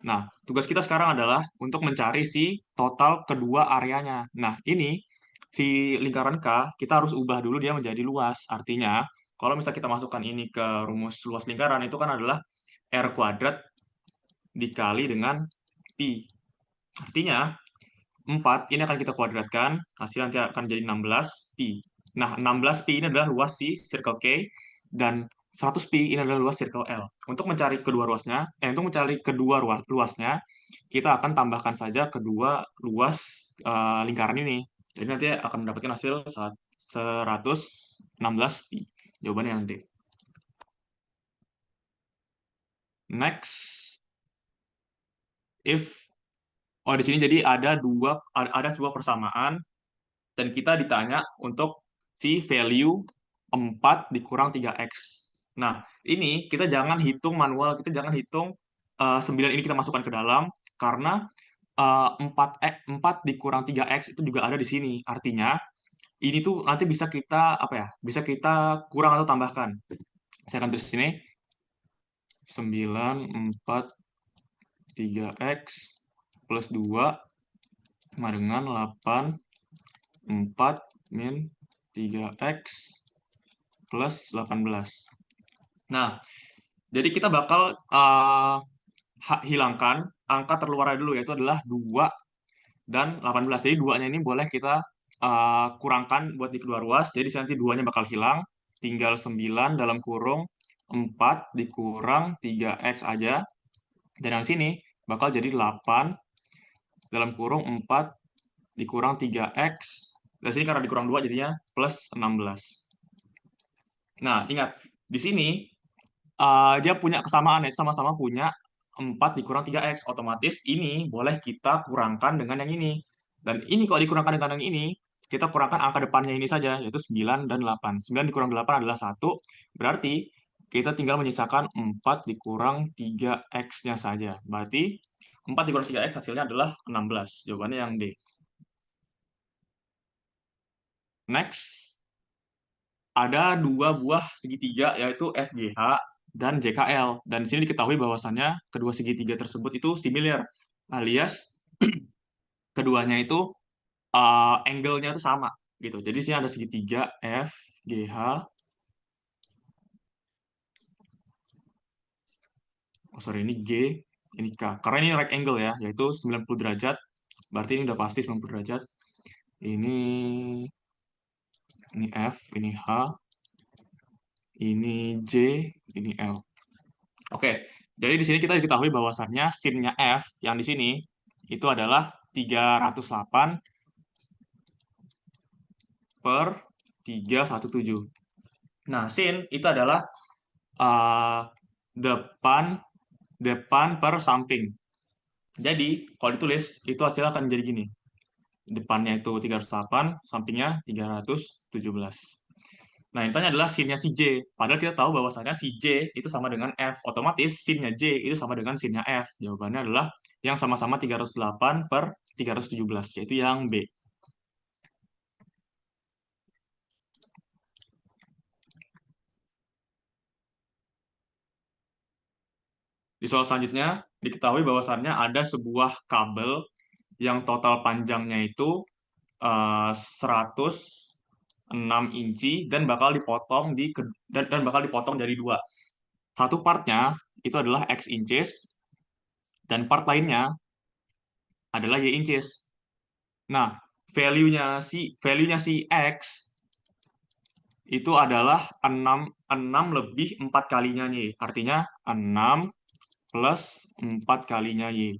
Nah, tugas kita sekarang adalah untuk mencari si total kedua areanya. Nah, ini si lingkaran K, kita harus ubah dulu dia menjadi luas. Artinya, kalau misalnya kita masukkan ini ke rumus luas lingkaran, itu kan adalah R kuadrat dikali dengan pi. Artinya, 4 ini akan kita kuadratkan, hasil nanti akan jadi 16 pi. Nah, 16 pi ini adalah luas si circle K, dan 100 pi ini adalah luas circle L. Untuk mencari kedua luasnya, kita akan tambahkan saja kedua luas lingkaran ini. Jadi nanti akan mendapatkan hasil 116 pi. Jawabannya nanti. Next, di sini jadi ada sebuah persamaan dan kita ditanya untuk si value 4 dikurang 3x. Nah, ini kita jangan hitung manual, kita jangan hitung 9 ini kita masukkan ke dalam, karena 4 dikurang 3x itu juga ada di sini. Artinya, ini tuh nanti bisa kita, bisa kita kurang atau tambahkan. Saya akan tulis di sini, 9, 4, 3x plus 2 sama dengan 8, 4 min 3x plus 18. Nah, jadi kita bakal hilangkan angka terluar dulu, yaitu adalah 2 dan 18. Jadi 2-nya ini boleh kita kurangkan buat di kedua ruas. Jadi nanti 2-nya bakal hilang. Tinggal 9 dalam kurung 4 dikurang 3x aja. Dan yang sini bakal jadi 8 dalam kurung 4 dikurang 3x. Dan sini karena dikurang 2 jadinya plus 16. Nah, ingat, di sini dia punya kesamaan, yaitu sama-sama punya 4 dikurang 3x. Otomatis ini boleh kita kurangkan dengan yang ini. Dan ini kalau dikurangkan dengan yang ini, kita kurangkan angka depannya ini saja, yaitu 9 dan 8. 9 dikurang 8 adalah 1, berarti kita tinggal menyisakan 4 dikurang 3x-nya saja. Berarti 4 dikurang 3x hasilnya adalah 16. Jawabannya yang D. Next, ada dua buah segitiga, yaitu FGH dan JKL. Dan di sini diketahui bahwasannya kedua segitiga tersebut itu similar, alias keduanya itu angle-nya itu sama gitu. Jadi sini ada segitiga FGH. Ini G, ini K. Karena ini right angle ya, yaitu 90 derajat. Berarti ini udah pasti 90 derajat. Ini F, ini H, ini J, ini L. Oke, jadi di sini kita diketahui bahwasannya sinnya F yang di sini itu adalah 308 per 317. Nah, sin itu adalah depan per samping. Jadi, kalau ditulis, itu hasilnya akan jadi gini. Depannya itu 308, sampingnya 317. Nah, yang tanya adalah sinnya si J. Padahal kita tahu bahwasannya si J itu sama dengan F. Otomatis sinnya J itu sama dengan sinnya F. Jawabannya adalah yang sama-sama 308 per 317, yaitu yang B. Di soal selanjutnya, diketahui bahwasannya ada sebuah kabel yang total panjangnya itu 106 inci dan bakal dipotong dari dua. Satu partnya itu adalah X inches dan part lainnya adalah Y inches. Nah, value-nya si X itu adalah 6 lebih 4 kalinya Y. Artinya 6 plus 4 kalinya Y.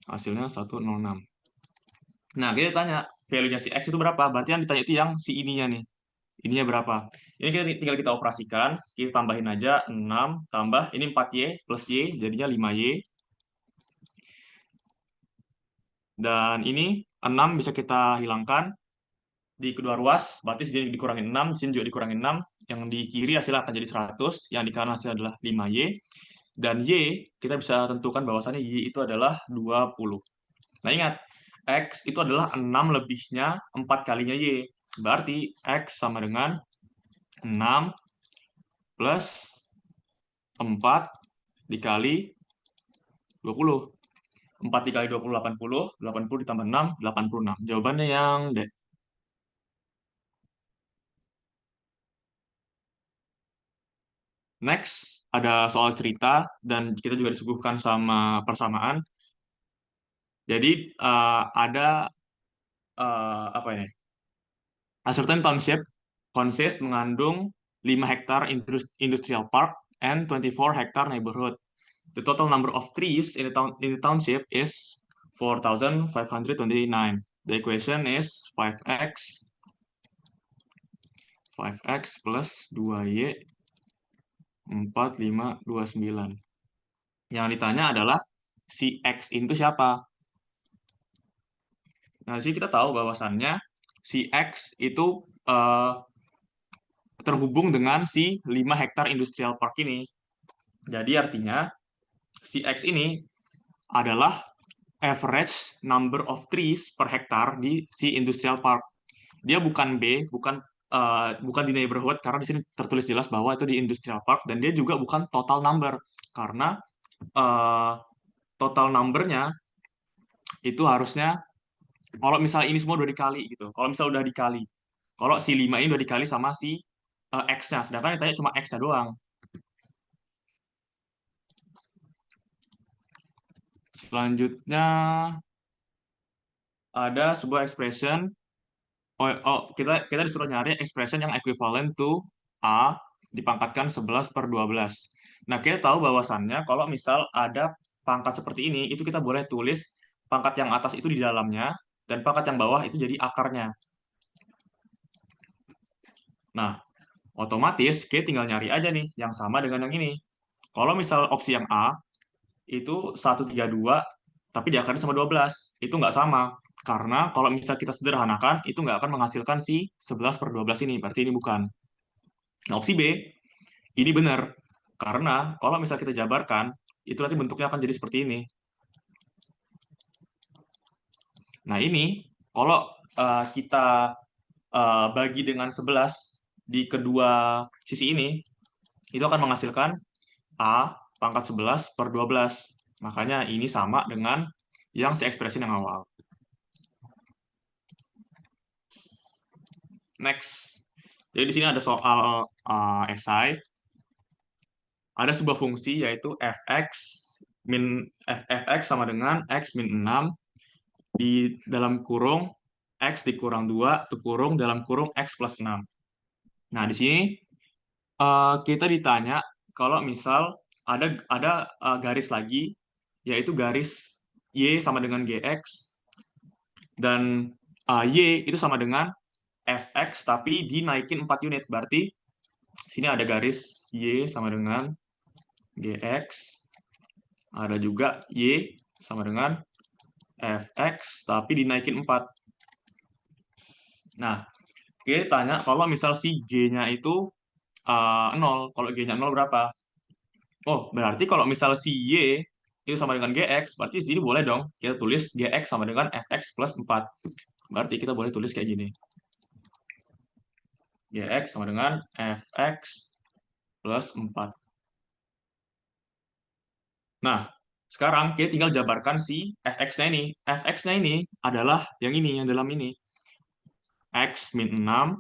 Hasilnya 106. Nah, kita tanya, value-nya si X itu berapa? Berarti yang ditanya itu yang si ininya nih. Ininya berapa? Ini tinggal kita operasikan. Kita tambahin aja 6 tambah, ini 4Y plus Y, jadinya 5Y. Dan ini 6 bisa kita hilangkan di kedua ruas, berarti sini dikurangin 6, sini juga dikurangin 6. Yang di kiri hasilnya akan jadi 100, yang di kanan hasilnya adalah 5Y. Dan Y, kita bisa tentukan bahwasannya Y itu adalah 20. Nah, ingat, X itu adalah 6 lebihnya 4 kalinya Y. Berarti X sama dengan 6 plus 4 dikali 20. 4 dikali 20, 80. 80 ditambah 6, 86. Jawabannya yang D. Next, ada soal cerita, dan kita juga disuguhkan sama persamaan. Jadi, ada apa ini? A certain township consists mengandung 5 hektar industrial park and 24 hektar neighborhood. The total number of trees in the township is 4,529. The equation is 5x plus 2y 4529. Yang ditanya adalah si X itu siapa? Nah, di sini kita tahu bahwasannya si X itu terhubung dengan si 5 hektar industrial park ini. Jadi artinya si X ini adalah average number of trees per hektar di si industrial park. Dia bukan B, bukan di neighborhood, karena di sini tertulis jelas bahwa itu di industrial park, dan dia juga bukan total number, karena total number-nya itu harusnya kalau misalnya ini semua udah dikali gitu. Kalau misalnya udah dikali, kalau si 5 ini udah dikali sama si X-nya, sedangkan yang tanya cuma X-nya doang. Selanjutnya ada sebuah expression. Kita disuruh nyari expression yang equivalent to A dipangkatkan 11/12. Nah, kita tahu bahwasannya kalau misal ada pangkat seperti ini, itu kita boleh tulis pangkat yang atas itu di dalamnya, dan pangkat yang bawah itu jadi akarnya. Nah, otomatis kita tinggal nyari aja nih yang sama dengan yang ini. Kalau misal opsi yang A, itu 132, tapi diakarnya sama 12. Itu nggak sama. Karena kalau misal kita sederhanakan, itu nggak akan menghasilkan si 11/12 ini. Berarti ini bukan. Nah, opsi B, ini benar. Karena kalau misal kita jabarkan, itu nanti bentuknya akan jadi seperti ini. Nah, ini kalau kita bagi dengan 11 di kedua sisi ini, itu akan menghasilkan A pangkat 11/12. Makanya ini sama dengan yang si ekspresi yang awal. Next. Jadi di sini ada soal esai. Ada sebuah fungsi yaitu fx sama dengan x min 6 di dalam kurung x dikurang 2 kurung dalam kurung x plus 6. Nah, di sini kita ditanya kalau misal ada garis lagi, yaitu garis y sama dengan gx, dan y itu sama dengan fx tapi dinaikin 4 unit. Berarti sini ada garis y sama dengan gx, ada juga y sama dengan fx tapi dinaikin 4. Nah, kita tanya kalau misal si g-nya itu 0, kalau g-nya 0 berapa? Oh, berarti kalau misal si y itu sama dengan gx, berarti di sini boleh dong kita tulis gx sama dengan fx plus 4. Berarti kita boleh tulis kayak gini. Gx sama dengan fx plus 4. Nah, sekarang kita tinggal jabarkan si fx-nya ini. Fx-nya ini adalah yang ini, yang dalam ini. X min 6,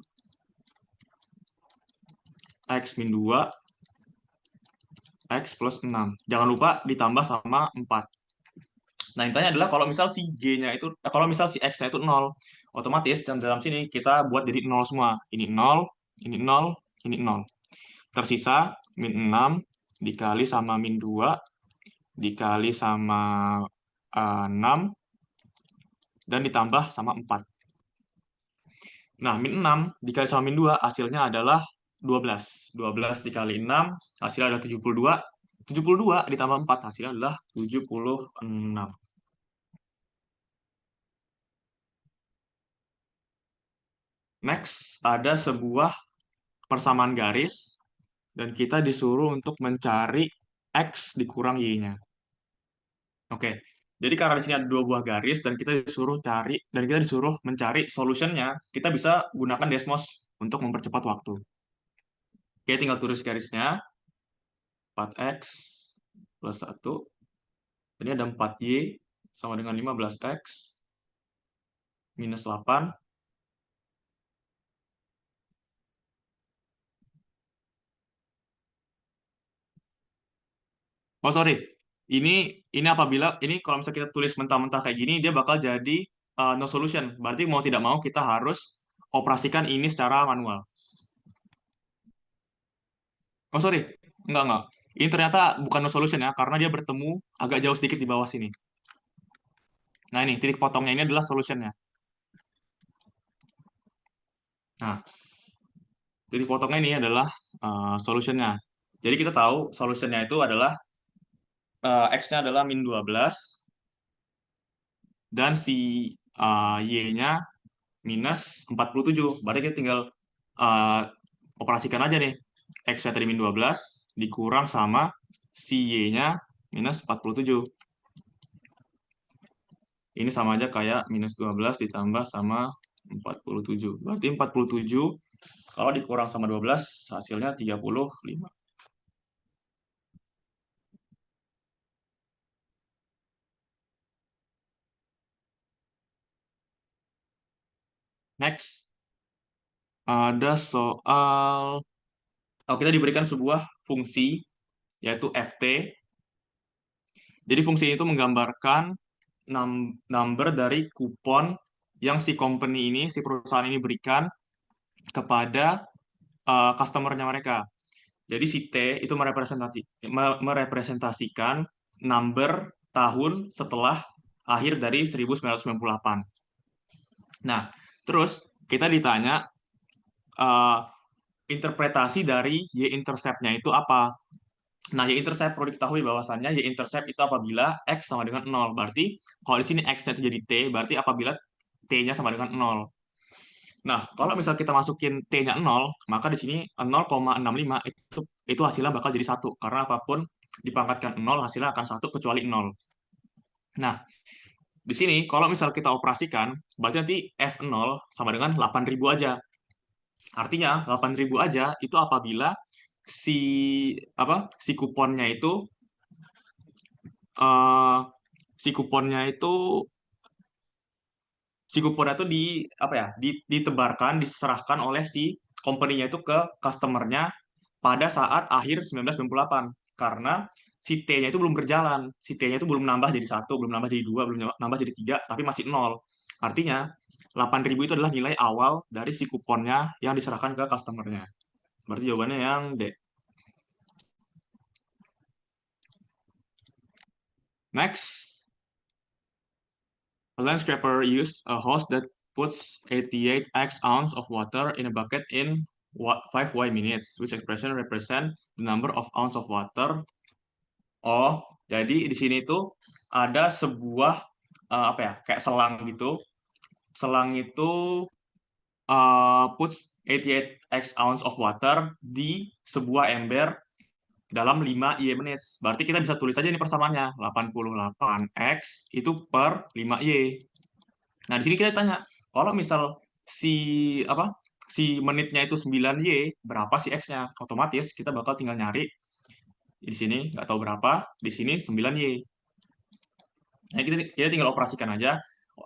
X min 2, X plus 6. Jangan lupa ditambah sama 4. Nah, intinya adalah kalau misal si G-nya itu, kalau misal si X-nya itu 0, otomatis dalam sini kita buat jadi 0 semua. Ini 0, ini 0, ini 0. Tersisa min 6 dikali sama min 2, dikali sama 6, dan ditambah sama 4. Nah, min 6 dikali sama min 2, hasilnya adalah 12. 12 dikali 6, hasilnya adalah 72. 72 ditambah 4, hasilnya adalah 76. Next, ada sebuah persamaan garis, dan kita disuruh untuk mencari X dikurang Y-nya. Oke, Jadi karena di sini ada 2 buah garis dan kita disuruh mencari solutionnya, kita bisa gunakan Desmos untuk mempercepat waktu. Oke, tinggal tulis garisnya. 4x plus 1. Ini ada 4y sama dengan 15x minus 8. Oh, sorry. Ini apabila ini kalau misalnya kita tulis mentah-mentah kayak gini, dia bakal jadi no solution. Berarti mau tidak mau kita harus operasikan ini secara manual. Oh, sorry. Enggak. Ini ternyata bukan no solution ya, karena dia bertemu agak jauh sedikit di bawah sini. Nah, ini titik potongnya ini adalah solutionnya. Nah, titik potongnya ini adalah solutionnya. Jadi kita tahu solutionnya itu adalah X-nya adalah min 12 dan si Y-nya minus 47. Berarti kita tinggal uh, operasikan aja nih. X-nya tadi min 12 dikurang sama si Y-nya minus 47. Ini sama aja kayak minus 12 ditambah sama 47. Berarti 47 kalau dikurang sama 12 hasilnya 35. Next, ada soal kita diberikan sebuah fungsi yaitu ft. Jadi fungsi itu menggambarkan number dari kupon yang si company ini, si perusahaan ini berikan kepada customer-nya mereka. Jadi si T itu merepresentasikan number tahun setelah akhir dari 1998. Nah, terus kita ditanya interpretasi dari Y-intercept-nya itu apa? Nah, Y-intercept perlu diketahui bahwasannya Y-intercept itu apabila X sama dengan 0. Berarti kalau di sini X-nya itu jadi T, berarti apabila T-nya sama dengan 0. Nah, kalau misal kita masukin T-nya 0, maka di sini 0,65 itu hasilnya bakal jadi 1. Karena apapun dipangkatkan 0, hasilnya akan 1 kecuali 0. Nah, di sini kalau misal kita operasikan, berarti nanti F0 sama dengan 8.000 aja. Artinya 8.000 aja itu apabila si kuponnya itu eh, si kuponnya itu ditebarkan, diserahkan oleh si company-nya itu ke customer-nya pada saat akhir 1998. Karena si T-nya itu belum berjalan. Si T-nya itu belum nambah jadi 1, belum nambah jadi 2, belum nambah jadi 3, tapi masih 0. Artinya 8.000 itu adalah nilai awal dari si kuponnya yang diserahkan ke customer-nya. Berarti jawabannya yang D. Next, a landscaper used a hose that puts 88x ounce of water in a bucket in 5y minutes, which expression represent the number of ounce of water. Oh, jadi di sini tuh ada sebuah kayak selang gitu. Selang itu puts 88x ounce of water di sebuah ember dalam 5Y minutes. Berarti kita bisa tulis aja ini persamaannya. 88X itu per 5Y. Nah, di sini kita tanya, kalau misal si menitnya itu 9Y, berapa sih X-nya? Otomatis kita bakal tinggal nyari di sini nggak tahu berapa, di sini 9Y. Nah, kita tinggal operasikan aja.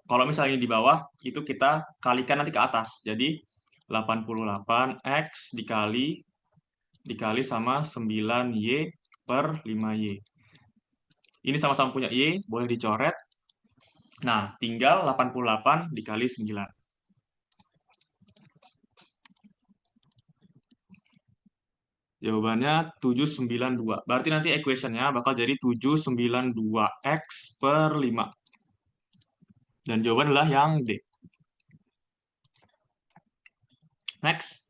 Kalau misalnya di bawah, itu kita kalikan nanti ke atas. Jadi 88X dikali sama 9Y per 5Y. Ini sama-sama punya Y, boleh dicoret. Nah, tinggal 88 dikali 9. Jawabannya 792. Berarti nanti equation-nya bakal jadi 792X per 5. Dan jawaban adalah yang D. Next,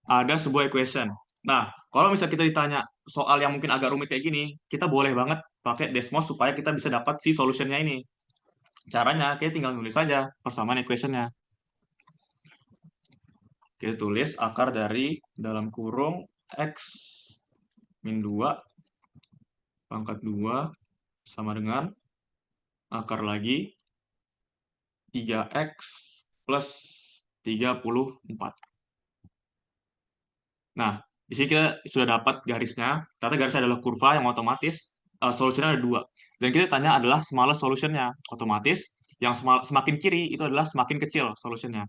ada sebuah equation. Nah, kalau misalnya kita ditanya soal yang mungkin agak rumit kayak gini, kita boleh banget pakai Desmos supaya kita bisa dapat si solutionnya ini. Caranya, kita tinggal nulis saja persamaan equation-nya. Kita tulis akar dari dalam kurung X min 2 pangkat 2 sama dengan akar lagi 3x plus 34. Nah, di sini kita sudah dapat garisnya. Ternyata garisnya adalah kurva yang otomatis solusinya ada 2. Dan kita tanya adalah smallest solutionnya. Otomatis yang semakin kiri itu adalah semakin kecil solutionnya.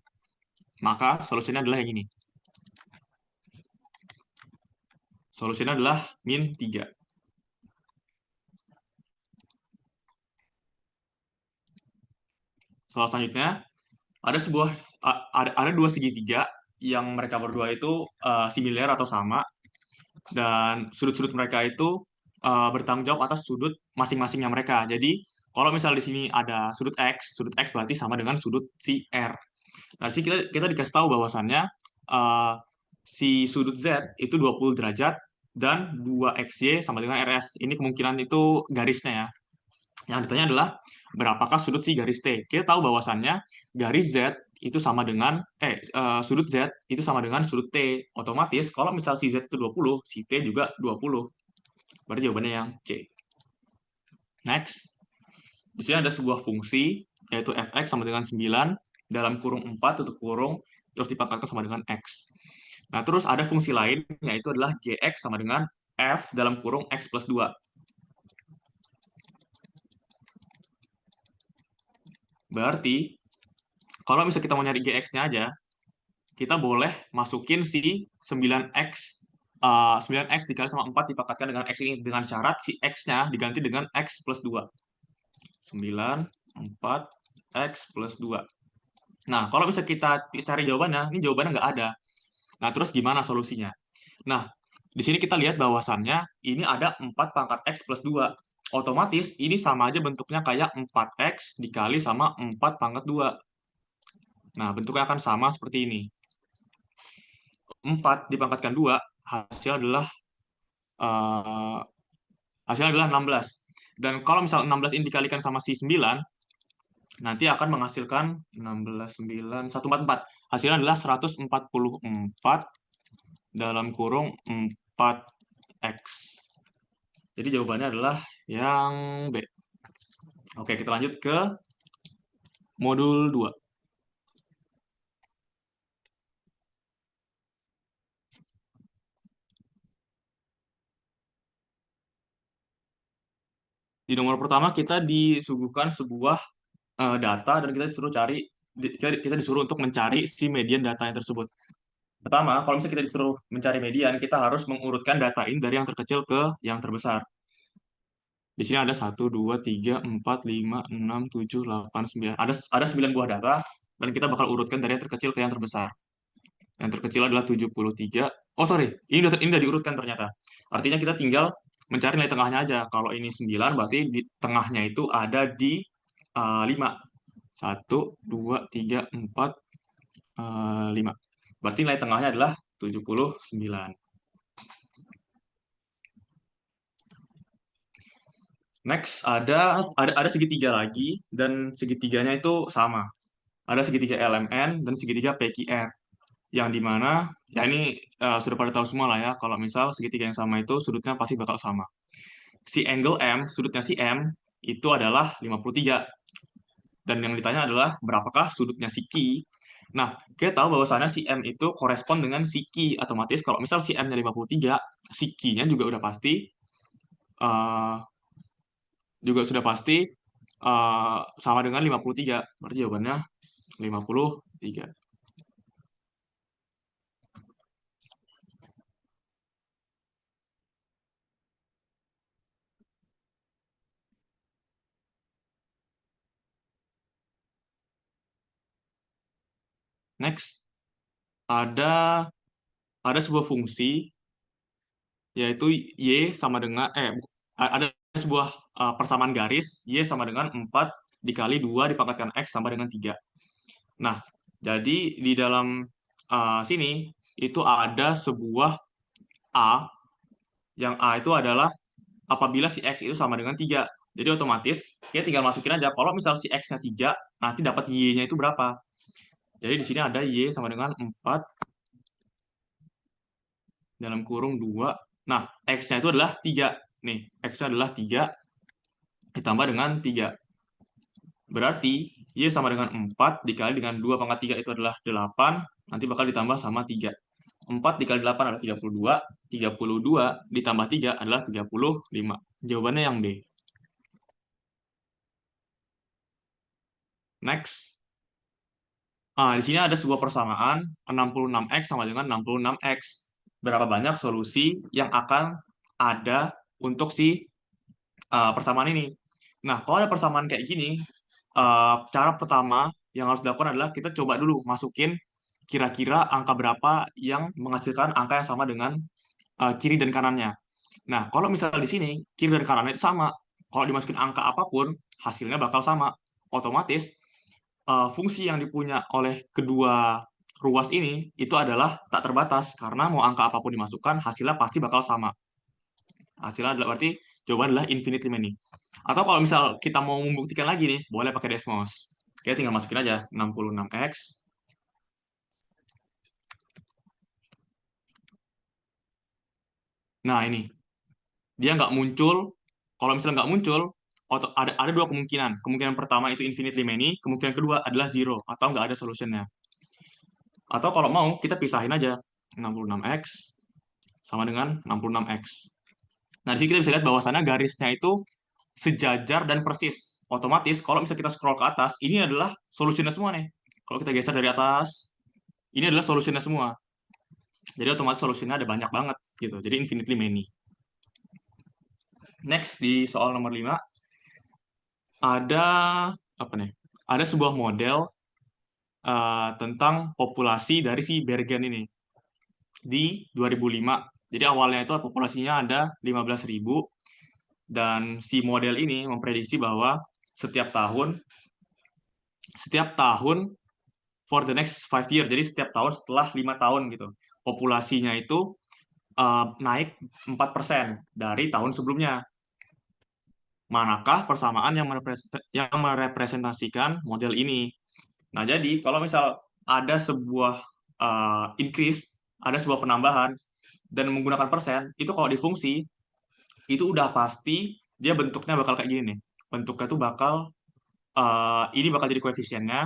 Maka solusinya adalah yang ini. Solusinya adalah min 3. Soal selanjutnya, ada dua segitiga yang mereka berdua itu similar atau sama, dan sudut-sudut mereka itu bertanggung jawab atas sudut masing-masingnya mereka. Jadi kalau misal di sini ada sudut X berarti sama dengan sudut si R. Nah, sini kita dikasih tahu bahwasannya eh, si sudut Z itu 20 derajat dan 2XY sama dengan RS. Ini kemungkinan itu garisnya ya. Yang ditanya adalah berapakah sudut si garis T. Kita tahu bahwasannya garis Z itu sama dengan sudut Z itu sama dengan sudut T. Otomatis kalau misal si Z itu 20, si T juga 20. Berarti jawabannya yang C. Next. Di sini ada sebuah fungsi yaitu fx sama dengan 9 dalam kurung 4 tutup kurung terus dipangkatkan sama dengan x. Nah, terus ada fungsi lain yaitu adalah gx sama dengan f dalam kurung x plus 2. Berarti kalau misalnya kita mau nyari gx-nya aja, kita boleh masukin si 9x 9x dikali sama 4 dipangkatkan dengan x ini dengan syarat si x-nya diganti dengan x plus 2. 9, 4, x plus 2. Nah, kalau bisa kita cari jawabannya, ini jawabannya nggak ada. Nah, terus gimana solusinya? Nah, di sini kita lihat bahwasannya ini ada 4 pangkat x plus 2. Otomatis ini sama aja bentuknya kayak 4x dikali sama 4 pangkat 2. Nah, bentuknya akan sama seperti ini. 4 dipangkatkan 2, hasilnya adalah eh, hasilnya adalah 16. Dan kalau misal 16 ini dikalikan sama si 9, nanti akan menghasilkan 16, 9, 144. Hasilnya adalah 144 dalam kurung 4x. Jadi jawabannya adalah yang B. Oke, kita lanjut ke modul 2. Di nomor pertama kita disuguhkan sebuah data dan kita disuruh kita disuruh untuk mencari si median datanya tersebut. Pertama, kalau misalnya kita disuruh mencari median, kita harus mengurutkan data ini dari yang terkecil ke yang terbesar. Di sini ada 1, 2, 3, 4, 5, 6, 7, 8, 9. Ada 9 buah data, dan kita bakal urutkan dari yang terkecil ke yang terbesar. Yang terkecil adalah 73. Oh, sorry. Ini udah diurutkan ternyata. Artinya kita tinggal mencari nilai tengahnya aja. Kalau ini 9, berarti di tengahnya itu ada di 5. 1, 2, 3, 4, 5. Berarti nilai tengahnya adalah 79. Next, ada segitiga lagi, dan segitiganya itu sama. Ada segitiga LMN dan segitiga PQR. Yang dimana, ya ini sudah pada tahu semua lah ya, kalau misal segitiga yang sama itu sudutnya pasti bakal sama. Si angle M, sudutnya si M, itu adalah 53. Dan yang ditanya adalah berapakah sudutnya si Q. Nah, kita tahu bahwasannya si M itu korespon dengan si Q. Otomatis kalau misal si M-nya 53, si Q-nya juga udah pasti eh, sudah pasti sama dengan 53. Berarti jawabannya 53. Next, ada sebuah fungsi yaitu Y sama dengan ada sebuah persamaan garis Y sama dengan 4 dikali 2 dipangkatkan X sama dengan 3. Nah, jadi di dalam sini itu ada sebuah A, yang A itu adalah apabila si X itu sama dengan 3. Jadi otomatis kita tinggal masukin aja kalau misal si X-nya 3, nanti dapat Y-nya itu berapa. Jadi di sini ada Y sama dengan 4 dalam kurung 2. Nah, X-nya itu adalah 3. Nih, X-nya adalah 3 ditambah dengan 3. Berarti Y sama dengan 4 dikali dengan 2 pangkat 3 itu adalah 8, nanti bakal ditambah sama 3. 4 dikali 8 adalah 32, 32 ditambah 3 adalah 35. Jawabannya yang B. Next. Di sini ada sebuah persamaan 66X sama dengan 66X. Berapa banyak solusi yang akan ada untuk si persamaan ini? Nah, kalau ada persamaan kayak gini, cara pertama yang harus dilakukan adalah kita coba dulu masukin kira-kira angka berapa yang menghasilkan angka yang sama dengan kiri dan kanannya. Nah, kalau misalnya di sini kiri dan kanannya itu sama, kalau dimasukin angka apapun, hasilnya bakal sama. Otomatis fungsi yang dipunya oleh kedua ruas ini itu adalah tak terbatas karena mau angka apapun dimasukkan, hasilnya pasti bakal sama. Hasilnya adalah berarti jawaban adalah infinitely many. Atau kalau misal kita mau membuktikan lagi nih, boleh pakai Desmos. Oke, tinggal masukin aja 66X. Nah, ini. Dia nggak muncul. Kalau misalnya nggak muncul, ada dua kemungkinan. Kemungkinan pertama itu infinitely many, kemungkinan kedua adalah zero, atau nggak ada solutionnya. Atau kalau mau, kita pisahin aja. 66X sama dengan 66X. Nah, di sini kita bisa lihat bahwasannya garisnya itu sejajar dan persis. Otomatis, kalau misalnya kita scroll ke atas, ini adalah solusinya semua nih. Kalau kita geser dari atas, ini adalah solusinya semua. Jadi otomatis solusinya ada banyak banget gitu. Jadi infinitely many. Next di soal nomor 5 ada apa nih? Ada sebuah model tentang populasi dari si Bergen ini di 2005. Jadi awalnya itu populasinya ada 15.000 dan si model ini memprediksi bahwa setiap tahun for the next 5 years, jadi setiap tahun setelah 5 tahun gitu, populasinya itu naik 4% dari tahun sebelumnya. Manakah persamaan yang merepresentasikan model ini? Nah, jadi kalau misal ada sebuah increase, ada sebuah penambahan, dan menggunakan persen, itu kalau difungsi, itu udah pasti dia bentuknya bakal kayak gini nih. Bentuknya tuh bakal, ini bakal jadi koefisiennya,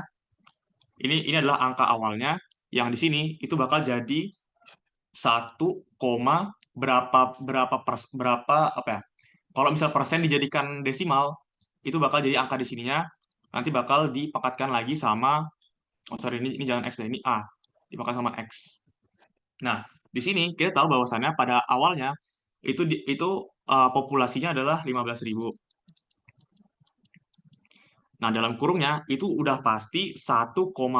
ini adalah angka awalnya, yang di sini itu bakal jadi 1, berapa apa ya? Kalau misal persen dijadikan desimal, itu bakal jadi angka di sininya, nanti bakal dipangkatkan lagi sama, oh sorry, ini jangan X, ini A, dipangkat sama X. Nah, di sini kita tahu bahwasannya pada awalnya populasinya adalah 15.000. Nah, dalam kurungnya itu udah pasti 1,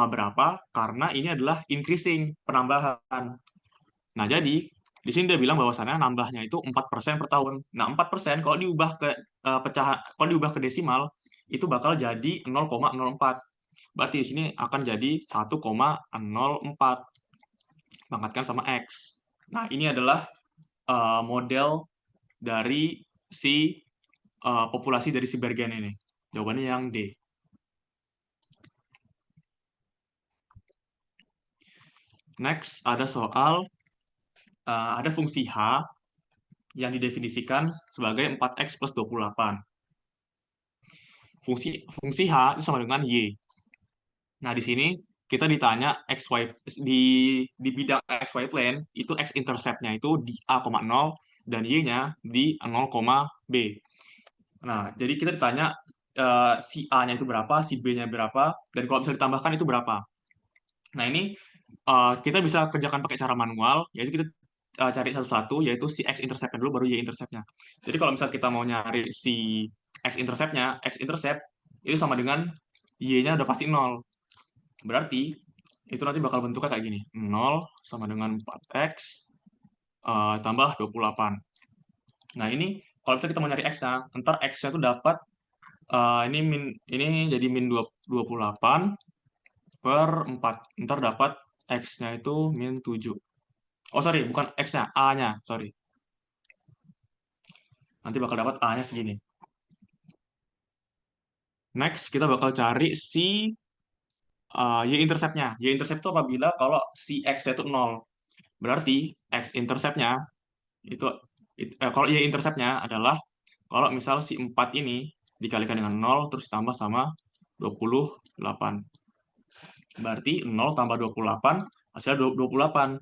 berapa karena ini adalah increasing, penambahan. Nah, jadi di sini dia bilang bahwasannya nambahnya itu 4% per tahun. Nah, 4% kalau diubah ke kalau diubah ke desimal itu bakal jadi 0,04. Berarti di sini akan jadi 1,04 pangkatkan sama X. Nah, ini adalah model dari si populasi dari si Bergen ini. Jawabannya yang D. Next, ada soal ada fungsi H yang didefinisikan sebagai 4X plus 28. Fungsi H itu sama dengan Y. Nah, di sini kita ditanya XY di bidang XY plane itu X intercept-nya itu di A,0 dan Y-nya di 0, B. Nah, jadi kita ditanya si A-nya itu berapa, si B-nya berapa, dan kalau bisa ditambahkan itu berapa. Nah, ini kita bisa kerjakan pakai cara manual, yaitu kita cari satu-satu, yaitu si X-intercept-nya dulu, baru Y-intercept-nya. Jadi kalau misal kita mau nyari si X-intercept-nya, X-intercept itu sama dengan Y-nya udah pasti 0. Berarti itu nanti bakal bentuknya kayak gini. 0 sama dengan 4X tambah 28. Nah, ini kalau misalnya kita mau nyari X-nya, ntar X-nya tuh dapat ini jadi min 28 per 4. Ntar dapat X-nya itu min 7. Oh, sorry, bukan X-nya, A-nya, sorry. Nanti bakal dapat A-nya segini. Next, kita bakal cari si Y-intercept-nya. Y-intercept itu apabila kalau si X-nya itu 0. Berarti X-intercept-nya itu kalau Y-intercept-nya adalah kalau misal si 4 ini dikalikan dengan 0 terus tambah sama 28. Berarti 0 tambah 28 hasilnya 28.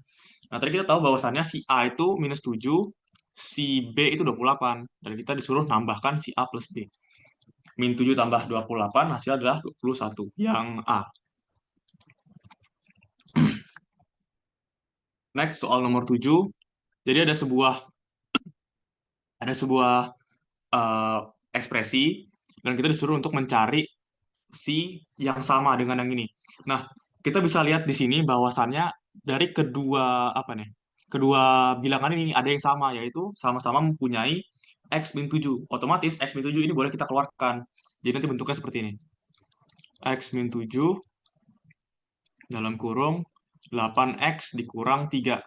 Nah, tadi kita tahu bahwasannya si A itu minus 7, si B itu 28. Dan kita disuruh nambahkan si A plus B. Min 7 tambah 28 hasilnya adalah 21. Yang A. Next, soal nomor 7. Jadi ada sebuah eh, ekspresi dan kita disuruh untuk mencari si yang sama dengan yang ini. Nah, kita bisa lihat di sini bahwasannya dari kedua bilangan ini ada yang sama, yaitu sama-sama mempunyai X min 7. Otomatis X min 7 ini boleh kita keluarkan. Jadi nanti bentuknya seperti ini. X min 7 dalam kurung 8X dikurang 3.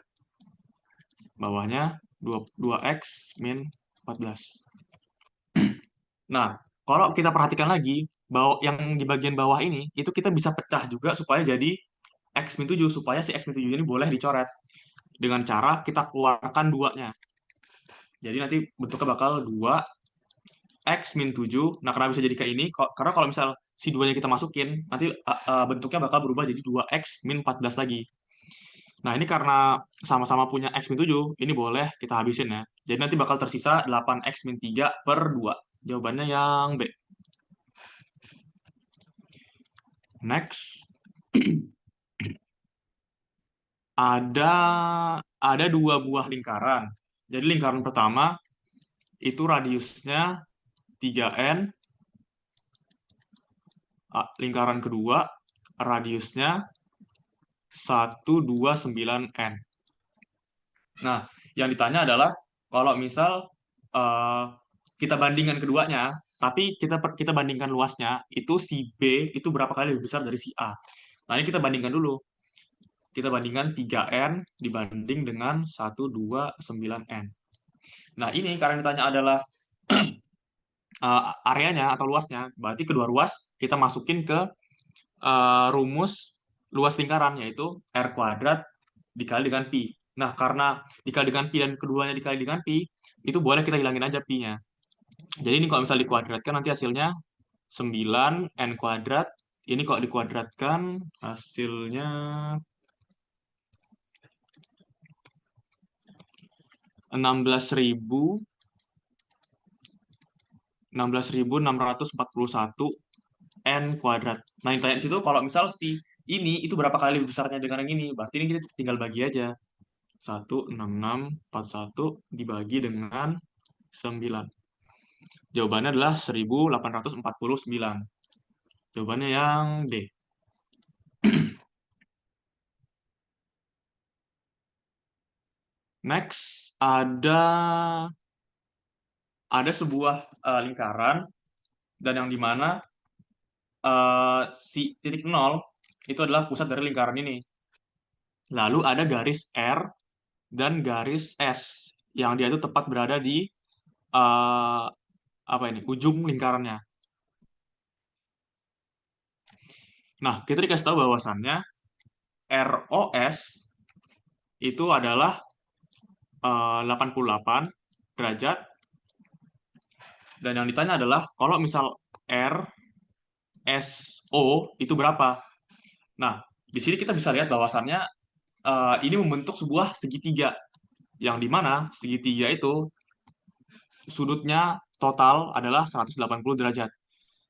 Bawahnya 2X min 14. Nah, kalau kita perhatikan lagi, bahwa yang di bagian bawah ini, itu kita bisa pecah juga supaya jadi X min 7, supaya si X min 7 ini boleh dicoret. Dengan cara kita keluarkan 2-nya. Jadi nanti bentuknya bakal 2 X min 7. Nah, kenapa bisa jadi kayak ini? Karena kalau misal si 2-nya kita masukin, nanti bentuknya bakal berubah jadi 2X min 14 lagi. Nah, ini karena sama-sama punya X min 7, ini boleh kita habisin ya. Jadi nanti bakal tersisa 8X min 3 per 2. Jawabannya yang B. Next. Ada 2 buah lingkaran. Jadi lingkaran pertama itu radiusnya 3N. Lingkaran kedua radiusnya 129N. Nah, yang ditanya adalah kalau misal eh, kita bandingkan keduanya, tapi kita bandingkan luasnya, itu si B itu berapa kali lebih besar dari si A. Nah, ini kita bandingkan dulu. Kita bandingkan 3N dibanding dengan 129N. Nah, ini karena yang ditanya adalah areanya atau luasnya, berarti kedua ruas kita masukin ke rumus luas lingkaran, yaitu R kuadrat dikali dengan Pi. Nah, karena dikali dengan Pi dan keduanya dikali dengan Pi, itu boleh kita hilangin aja Pi-nya. Jadi ini kalau misalnya dikuadratkan nanti hasilnya 9N kuadrat. Ini kalau dikuadratkan hasilnya 16.641 N kuadrat. Nah, yang tanya di situ kalau misal si ini itu berapa kali lebih besarnya dengan yang ini? Berarti ini kita tinggal bagi aja. 16641 dibagi dengan 9. Jawabannya adalah 1849. Jawabannya yang D. Next, ada sebuah lingkaran dan yang dimana si titik 0 itu adalah pusat dari lingkaran ini. Lalu ada garis R dan garis S yang dia itu tepat berada di ujung lingkarannya. Nah, kita dikasih tahu bahwasannya ROS itu adalah 88 derajat. Dan yang ditanya adalah kalau misal RSO itu berapa? Nah, di sini kita bisa lihat bahwasannya ini membentuk sebuah segitiga. Yang dimana segitiga itu sudutnya total adalah 180 derajat.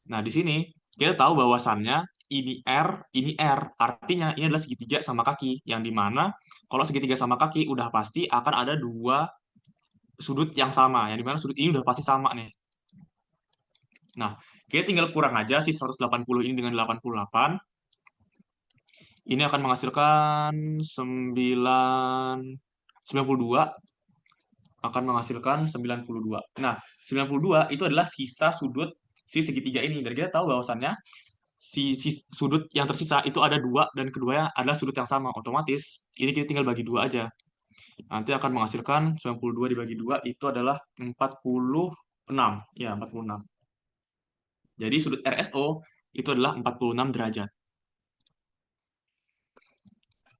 Nah, di sini kita tahu bahwasannya ini R. Artinya ini adalah segitiga sama kaki. Yang dimana kalau segitiga sama kaki udah pasti akan ada 2 sudut yang sama. Yang dimana sudut ini udah pasti sama nih. Nah, kita tinggal kurang aja sih 180 ini dengan 88. Ini akan menghasilkan 92. Akan menghasilkan 92. Nah, 92 itu adalah sisa sudut si segitiga ini. Dan kita tahu bahwasannya si sudut yang tersisa itu ada 2 dan keduanya adalah sudut yang sama. Otomatis ini kita tinggal bagi 2 aja. Nanti akan menghasilkan 92 dibagi 2 itu adalah 46. Ya, 46. Jadi sudut RSO itu adalah 46 derajat.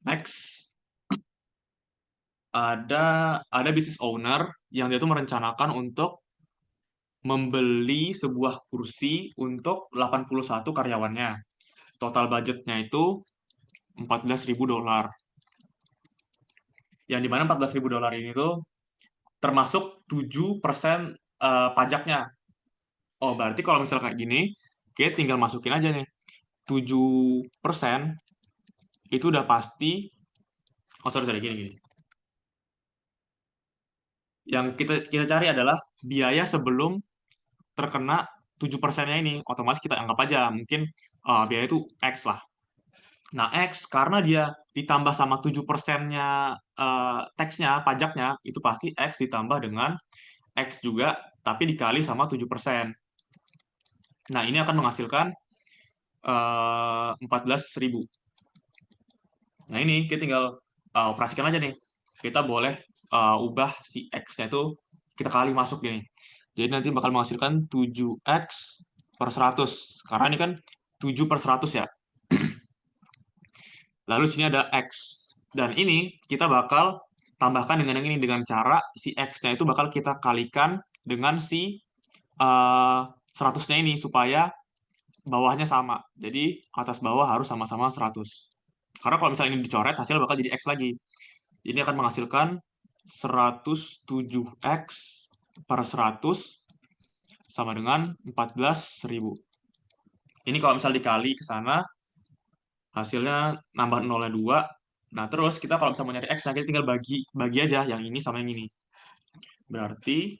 Next. Ada business owner yang dia tuh merencanakan untuk membeli sebuah kursi untuk 81 karyawannya. Total budgetnya itu $14.000. Yang dimana $14.000 ini tuh termasuk 7% pajaknya. Oh, berarti kalau misalnya kayak gini, kita tinggal masukin aja nih. 7% itu udah pasti, oh sorry, gini. Yang kita cari adalah biaya sebelum terkena 7%-nya ini. Otomatis kita anggap aja, mungkin biaya itu X lah. Nah, X, karena dia ditambah sama 7%-nya tax-nya, pajaknya, itu pasti X ditambah dengan X juga, tapi dikali sama 7%. Nah, ini akan menghasilkan 14.000. Nah, ini kita tinggal operasikan aja nih. Kita boleh ubah si X-nya itu kita kali masuk gini. Jadi nanti bakal menghasilkan 7X per 100. Karena ini kan 7 per 100 ya. Lalu di sini ada X. Dan ini kita bakal tambahkan dengan yang ini. Dengan cara si X-nya itu bakal kita kalikan dengan si 100-nya ini. Supaya bawahnya sama. Jadi atas bawah harus sama-sama 100. Karena kalau misalnya ini dicoret, hasilnya bakal jadi X lagi. Ini akan menghasilkan 107X per 100 sama dengan 14.000. Ini kalau misalnya dikali ke sana, hasilnya nambah nolnya 2. Nah, terus kita kalau misalnya mau nyari X, nah kita tinggal bagi aja yang ini sama yang ini. Berarti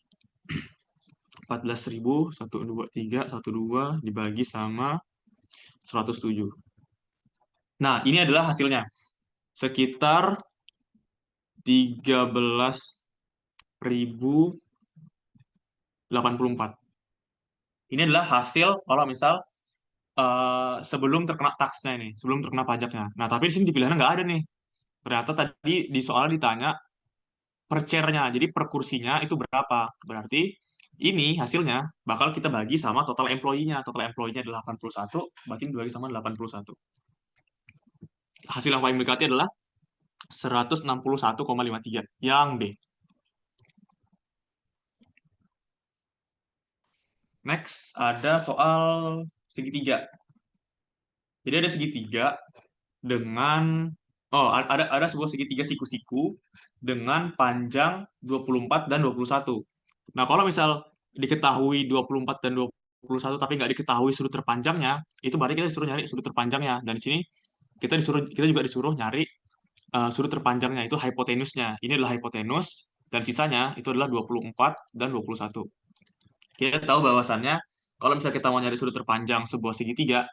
14.000, 123, 12 dibagi sama 107. Nah, ini adalah hasilnya. Sekitar 13.084. Ini adalah hasil kalau misal sebelum terkena taxnya ini, sebelum terkena pajaknya. Nah, tapi di sini di pilihannya nggak ada nih. Ternyata tadi di soal ditanya per chair-nya, jadi per kursinya itu berapa. Berarti ini hasilnya bakal kita bagi sama total employee-nya. Total employee-nya adalah 81, berarti dibagi sama 81. Hasil yang paling mendekati adalah 161,53, yang B. Next, ada soal segitiga. Jadi ada segitiga dengan ada sebuah segitiga siku-siku dengan panjang 24 dan 21. Nah, kalau misal diketahui 24 dan 21 tapi nggak diketahui sudut terpanjangnya, itu berarti kita disuruh nyari sudut terpanjangnya. Dan di sini kita juga disuruh nyari sudut terpanjangnya, itu hipotenusnya. Ini adalah hipotenus dan sisanya itu adalah 24 dan 21. Kita tahu bahwasannya kalau misalnya kita mau nyari sudut terpanjang sebuah segitiga,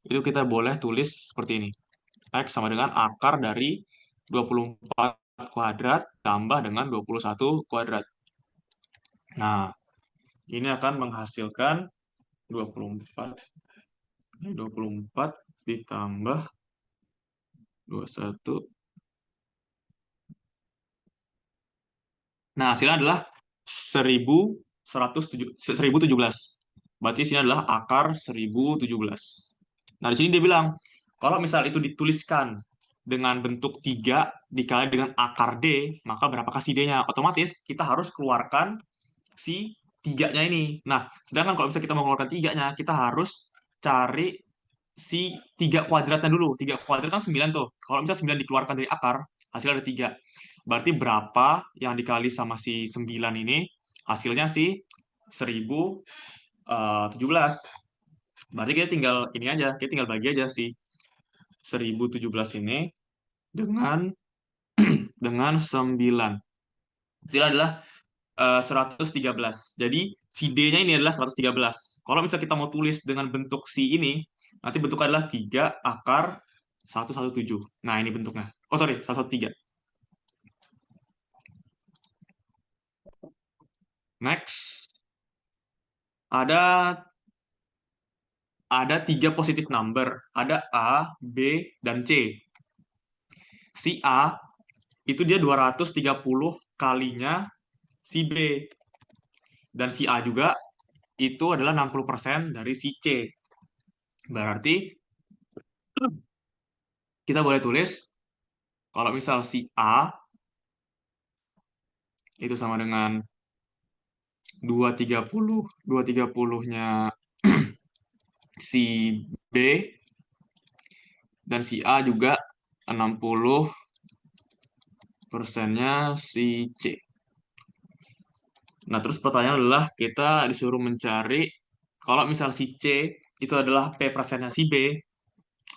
itu kita boleh tulis seperti ini. X sama dengan akar dari 24 kuadrat tambah dengan 21 kuadrat. Nah, ini akan menghasilkan 24 ditambah 21. Nah, hasilnya adalah 1017. Berarti sini adalah akar 1017. Nah, di sini dia bilang, kalau misal itu dituliskan dengan bentuk 3 dikali dengan akar D, maka berapakah si D-nya? Otomatis kita harus keluarkan si 3-nya ini. Nah, sedangkan kalau misalnya kita mau mengeluarkan 3-nya, kita harus cari si 3 kuadratnya dulu. 3 kuadrat kan 9 tuh. Kalau misalnya 9 dikeluarkan dari akar, hasilnya ada 3. Berarti berapa yang dikali sama si 9 ini? Hasilnya si 1017. Berarti kita tinggal ini aja, kita tinggal bagi aja si 1017 ini dengan 9. Hasilnya adalah 113. Jadi si D-nya ini adalah 113. Kalau misalnya kita mau tulis dengan bentuk si ini, nanti bentuknya adalah 3 akar 117. Nah, ini bentuknya. Oh, sorry, 113. Next. Ada 3 positive number. Ada A, B, dan C. Si A, itu dia 230 kalinya si B. Dan si A juga itu adalah 60% dari si C. Berarti kita boleh tulis kalau misal si A itu sama dengan 230-nya si B, dan si A juga 60%-nya si C. Nah, terus pertanyaan adalah kita disuruh mencari kalau misal si C itu adalah P%-nya si B,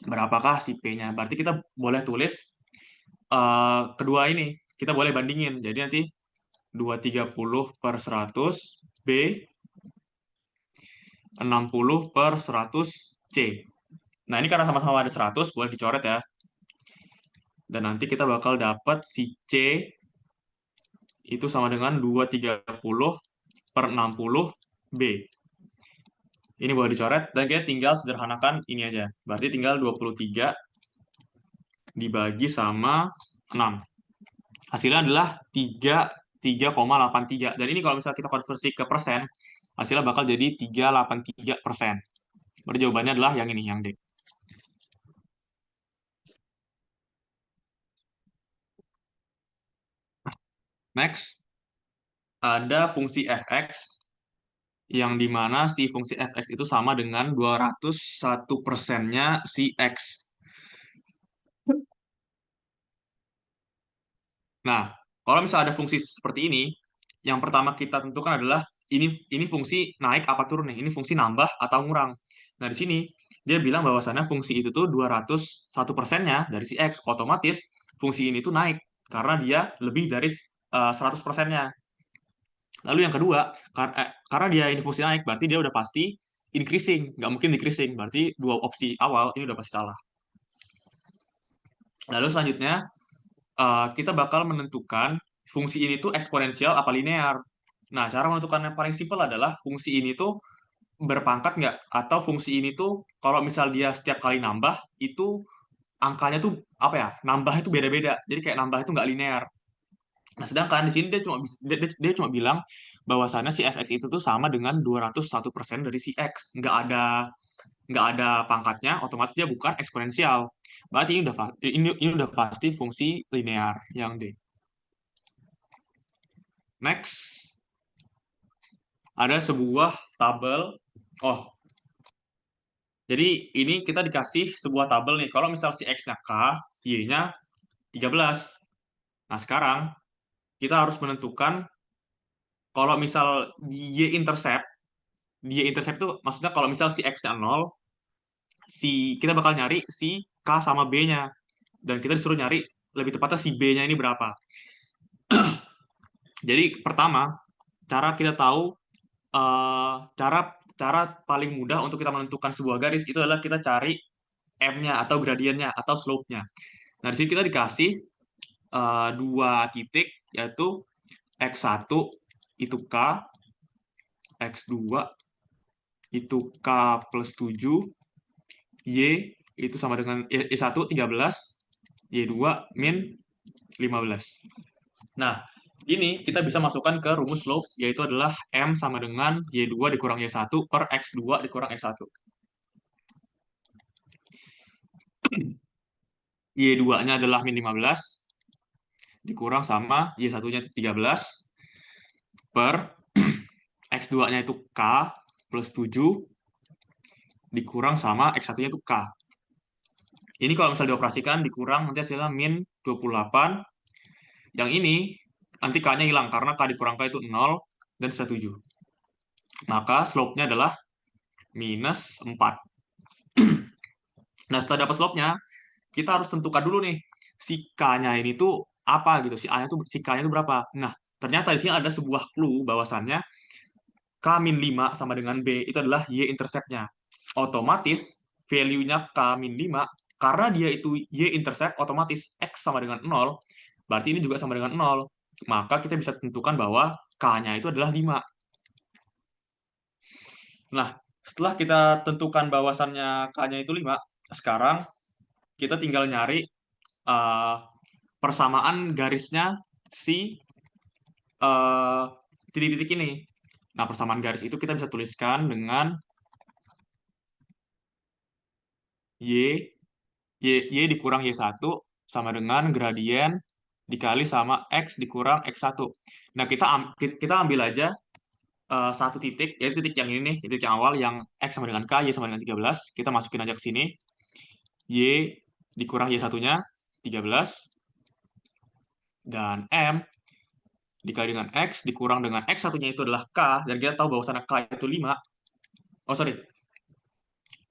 berapakah si P-nya? Berarti kita boleh tulis kedua ini, kita boleh bandingin. Jadi nanti 230/100 B, 60/100 C. Nah, ini karena sama-sama ada 100, boleh dicoret ya. Dan nanti kita bakal dapat si C itu sama dengan 230/60 B. Ini boleh dicoret, dan kita tinggal sederhanakan ini aja. Berarti tinggal 23 dibagi sama 6. Hasilnya adalah 3,83. Dan ini kalau misalnya kita konversi ke persen, hasilnya bakal jadi 383%. Berarti jawabannya adalah yang ini, yang D. Next, ada fungsi fx yang dimana si fungsi fx itu sama dengan 201%-nya si x. Nah, kalau misalnya ada fungsi seperti ini, yang pertama kita tentukan adalah ini fungsi naik apa turun nih, ini fungsi nambah atau ngurang. Nah, di sini dia bilang bahwasannya fungsi itu tuh 201%-nya dari si x, otomatis fungsi ini tuh naik karena dia lebih dari 100%-nya. Lalu yang kedua, karena dia ini fungsi naik, berarti dia udah pasti increasing, nggak mungkin decreasing. Berarti dua opsi awal ini udah pasti salah. Lalu selanjutnya, kita bakal menentukan fungsi ini tuh eksponensial apa linear. Nah, cara menentukan yang paling simpel adalah fungsi ini tuh berpangkat nggak? Atau fungsi ini tuh kalau misal dia setiap kali nambah, itu angkanya tuh apa ya? Nambah itu beda-beda. Jadi kayak nambah itu nggak linear. Nah, sedangkan di sini dia cuma bilang bahwasannya si fx itu tuh sama dengan 201% dari si x. Nggak ada pangkatnya, otomatis dia bukan eksponensial. Berarti ini udah pasti fungsi linear yang D. Next, ada sebuah tabel. Oh, jadi ini kita dikasih sebuah tabel nih. Kalau misal si X-nya K, Y-nya 13. Nah, sekarang kita harus menentukan kalau misal di Y-intercept itu maksudnya kalau misal si X-nya 0, kita bakal nyari si K sama B-nya. Dan kita disuruh nyari lebih tepatnya si B-nya ini berapa. Jadi pertama, cara kita tahu cara cara paling mudah untuk kita menentukan sebuah garis itu adalah kita cari M-nya atau gradiennya atau slope-nya. Nah, di sini kita dikasih dua titik, yaitu X1 itu K, X2 itu K plus 7, Y itu sama dengan Y1 13, Y2 min 15. Nah, ini kita bisa masukkan ke rumus slope, yaitu adalah M sama dengan Y2 dikurang Y1 per X2 dikurang X1. Y2-nya adalah min 15, dikurang sama Y1-nya itu 13, per X2-nya itu K plus 7, dikurang sama X1-nya itu K. Ini kalau misalnya dioperasikan, dikurang nanti hasilnya min 28. Yang ini, nanti K-nya hilang, karena K dikurang K itu 0, dan sisa 7. Maka slope-nya adalah minus 4. Nah, setelah dapat slope-nya, kita harus tentukan dulu nih, si K-nya ini tuh apa gitu, si K-nya itu berapa. Nah, ternyata di sini ada sebuah clue bahwasannya K-5 sama dengan B itu adalah Y-intercept-nya. Otomatis, value-nya K-5, karena dia itu Y-intercept, otomatis X sama dengan 0, berarti ini juga sama dengan 0. Maka kita bisa tentukan bahwa K-nya itu adalah 5. Nah, setelah kita tentukan bahwasannya K-nya itu 5, sekarang kita tinggal nyari persamaan garisnya si titik-titik ini. Nah, persamaan garis itu kita bisa tuliskan dengan Y dikurang Y1 sama dengan gradien dikali sama X dikurang X1. Nah, kita ambil aja satu titik, yaitu titik yang ini nih, titik yang awal yang X sama dengan K, Y sama dengan 13. Kita masukin aja ke sini. Y dikurang Y satunya, 13. Dan M dikali dengan X dikurang dengan X satunya itu adalah K. Dan kita tahu bahwa sana K itu 5. Oh, sorry.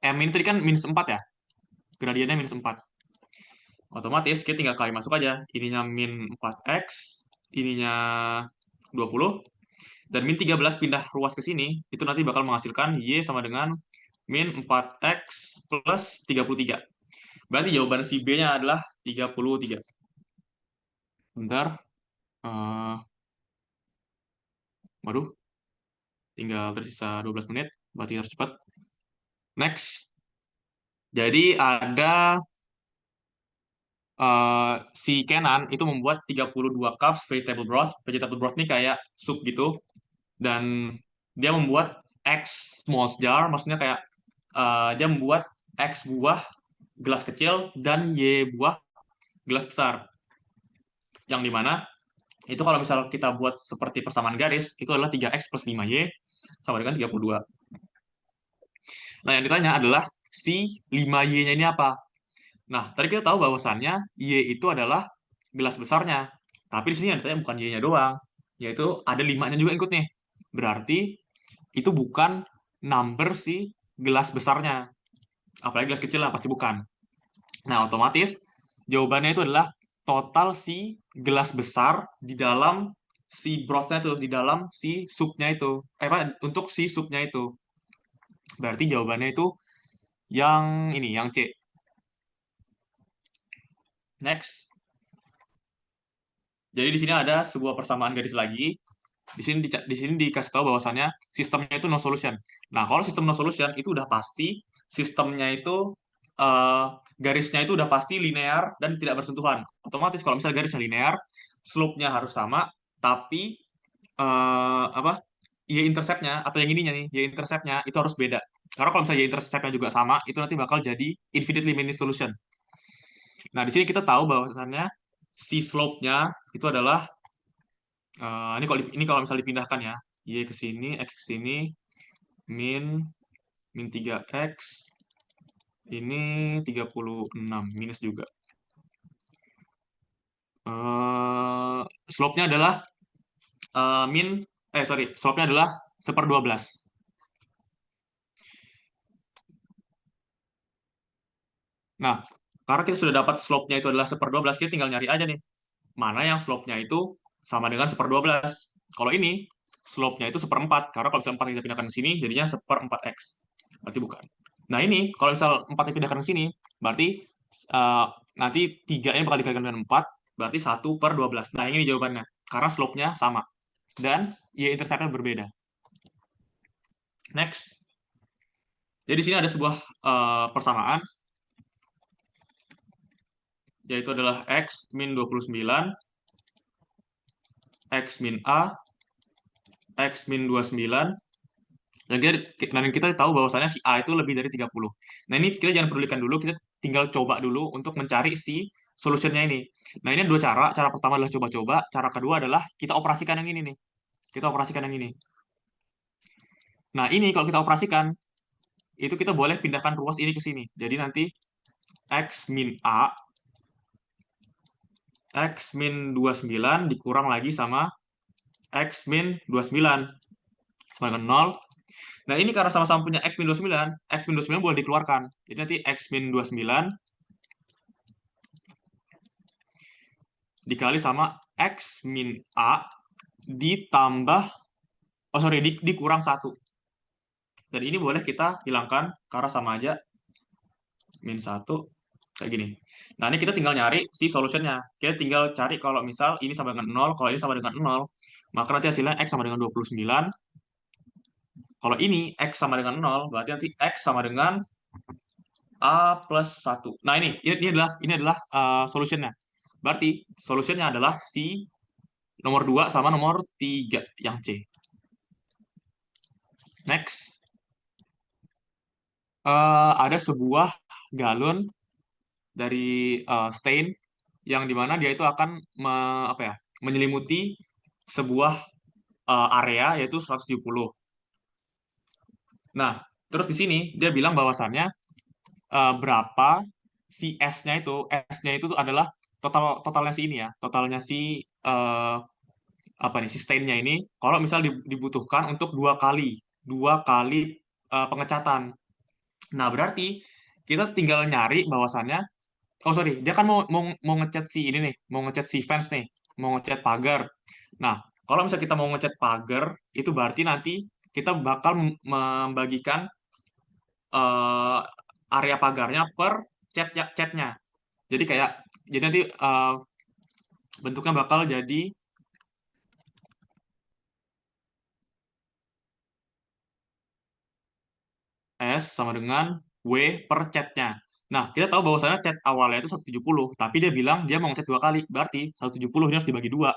M ini tadi kan minus 4 ya. Gradiennya minus 4. Otomatis kita tinggal kali masuk aja. Ininya min 4X, ininya 20. Dan min 13 pindah ruas ke sini, itu nanti bakal menghasilkan Y sama dengan min 4X plus 33. Berarti jawaban si B-nya adalah 33. Bentar. Waduh, tinggal tersisa 12 menit. Berarti harus cepat. Next. Jadi ada si Kenan itu membuat 32 cups vegetable broth. Vegetable broth ini kayak sup gitu. Dan dia membuat X small jar, maksudnya kayak dia membuat X buah gelas kecil dan Y buah gelas besar. Yang dimana itu kalau misal kita buat seperti persamaan garis, itu adalah 3X plus 5Y sama dengan 32. Nah, yang ditanya adalah si 5Y-nya ini apa? Nah, tadi kita tahu bahwasannya Y itu adalah gelas besarnya. Tapi di sini yang ditanya bukan Y-nya doang, yaitu ada 5-nya juga ikut nih. Berarti itu bukan number si gelas besarnya. Apalagi gelas kecil lah, pasti bukan. Nah, otomatis jawabannya itu adalah total si gelas besar di dalam si brothnya itu, di dalam si supnya itu. Untuk si supnya itu. Berarti jawabannya itu yang ini, yang C. Next. Jadi di sini ada sebuah persamaan garis lagi. Di sini dikasih tahu bahwasannya sistemnya itu no solution. Nah, kalau sistem no solution itu udah pasti sistemnya itu eh, garisnya itu udah pasti linear dan tidak bersentuhan. Otomatis kalau misalnya garisnya linear, slope-nya harus sama, tapi apa? Y-intercept-nya atau yang ininya nih, Y-intercept-nya itu harus beda. Karena kalau misalnya Y-intercept-nya juga sama, itu nanti bakal jadi infinitely many solution. Nah, di sini kita tahu bahwasannya si slope-nya itu adalah ini kalau misalnya dipindahkan ya, Y ke sini, X ke sini, min min 3X, ini 36, minus juga. Slope-nya adalah slope-nya adalah 1/12. Nah, karena kita sudah dapat slope-nya itu adalah 1/12, kita tinggal nyari aja nih, mana yang slope-nya itu sama dengan 1/12. Kalau ini, slope-nya itu 1/4, karena kalau misalnya 4 kita pindahkan ke sini, jadinya 1/4X. Berarti bukan. Nah, ini, kalau misal 4 dipindahkan ke sini, berarti nanti 3-nya bakal dikalikan dengan 4, berarti 1/12. Nah, ini jawabannya. Karena slope-nya sama. Dan Y-intercept-nya berbeda. Next. Jadi, di sini ada sebuah persamaan, yaitu adalah X min 29, X min A, X min 29, dan kita tahu bahwasannya si A itu lebih dari 30. Nah, ini kita jangan pedulikan dulu, kita tinggal coba dulu untuk mencari si solutionnya ini. Nah, ini ada dua cara. Cara pertama adalah coba-coba, cara kedua adalah kita operasikan yang ini nih. Kita operasikan yang ini. Nah, ini kalau kita operasikan, itu kita boleh pindahkan ruas ini ke sini. Jadi nanti X min A, X min 29 dikurang lagi sama X min 29 sama dengan 0. Nah, ini karena sama-sama punya X min 29, X min 29 boleh dikeluarkan. Jadi nanti X min 29 dikali sama X min A ditambah, dikurang 1. Dan ini boleh kita hilangkan karena sama aja min 1 kayak gini. Nah, ini kita tinggal nyari si solutionnya. Kita tinggal cari kalau misal ini sama dengan 0, kalau ini sama dengan 0, maka nanti hasilnya X sama dengan 29. Kalau ini X sama dengan 0, berarti nanti X sama dengan A plus 1. Nah, ini adalah solutionnya. Berarti solutionnya adalah si nomor 2 sama nomor 3 yang C. Next. Ada sebuah galon dari stain yang dimana dia itu akan menyelimuti sebuah area yaitu 170. Nah, terus di sini dia bilang bahwasannya berapa si S-nya itu. S-nya itu tuh adalah totalnya si ini ya, totalnya si apa nih, si stain-nya ini kalau misal dibutuhkan untuk dua kali pengecatan. Nah, berarti kita tinggal nyari bahwasannya, oh sorry, dia kan mau ngecat si ini nih, mau ngecat si fence nih, mau ngecat pagar. Nah, kalau misalnya kita mau ngecat pagar, itu berarti nanti kita bakal membagikan eh, area pagarnya per catnya. Jadi nanti bentuknya bakal jadi S sama dengan W per catnya. Nah, kita tahu bahwasannya cat awalnya itu 170, tapi dia bilang dia mau ngecat 2 kali. Berarti 170 ini harus dibagi 2.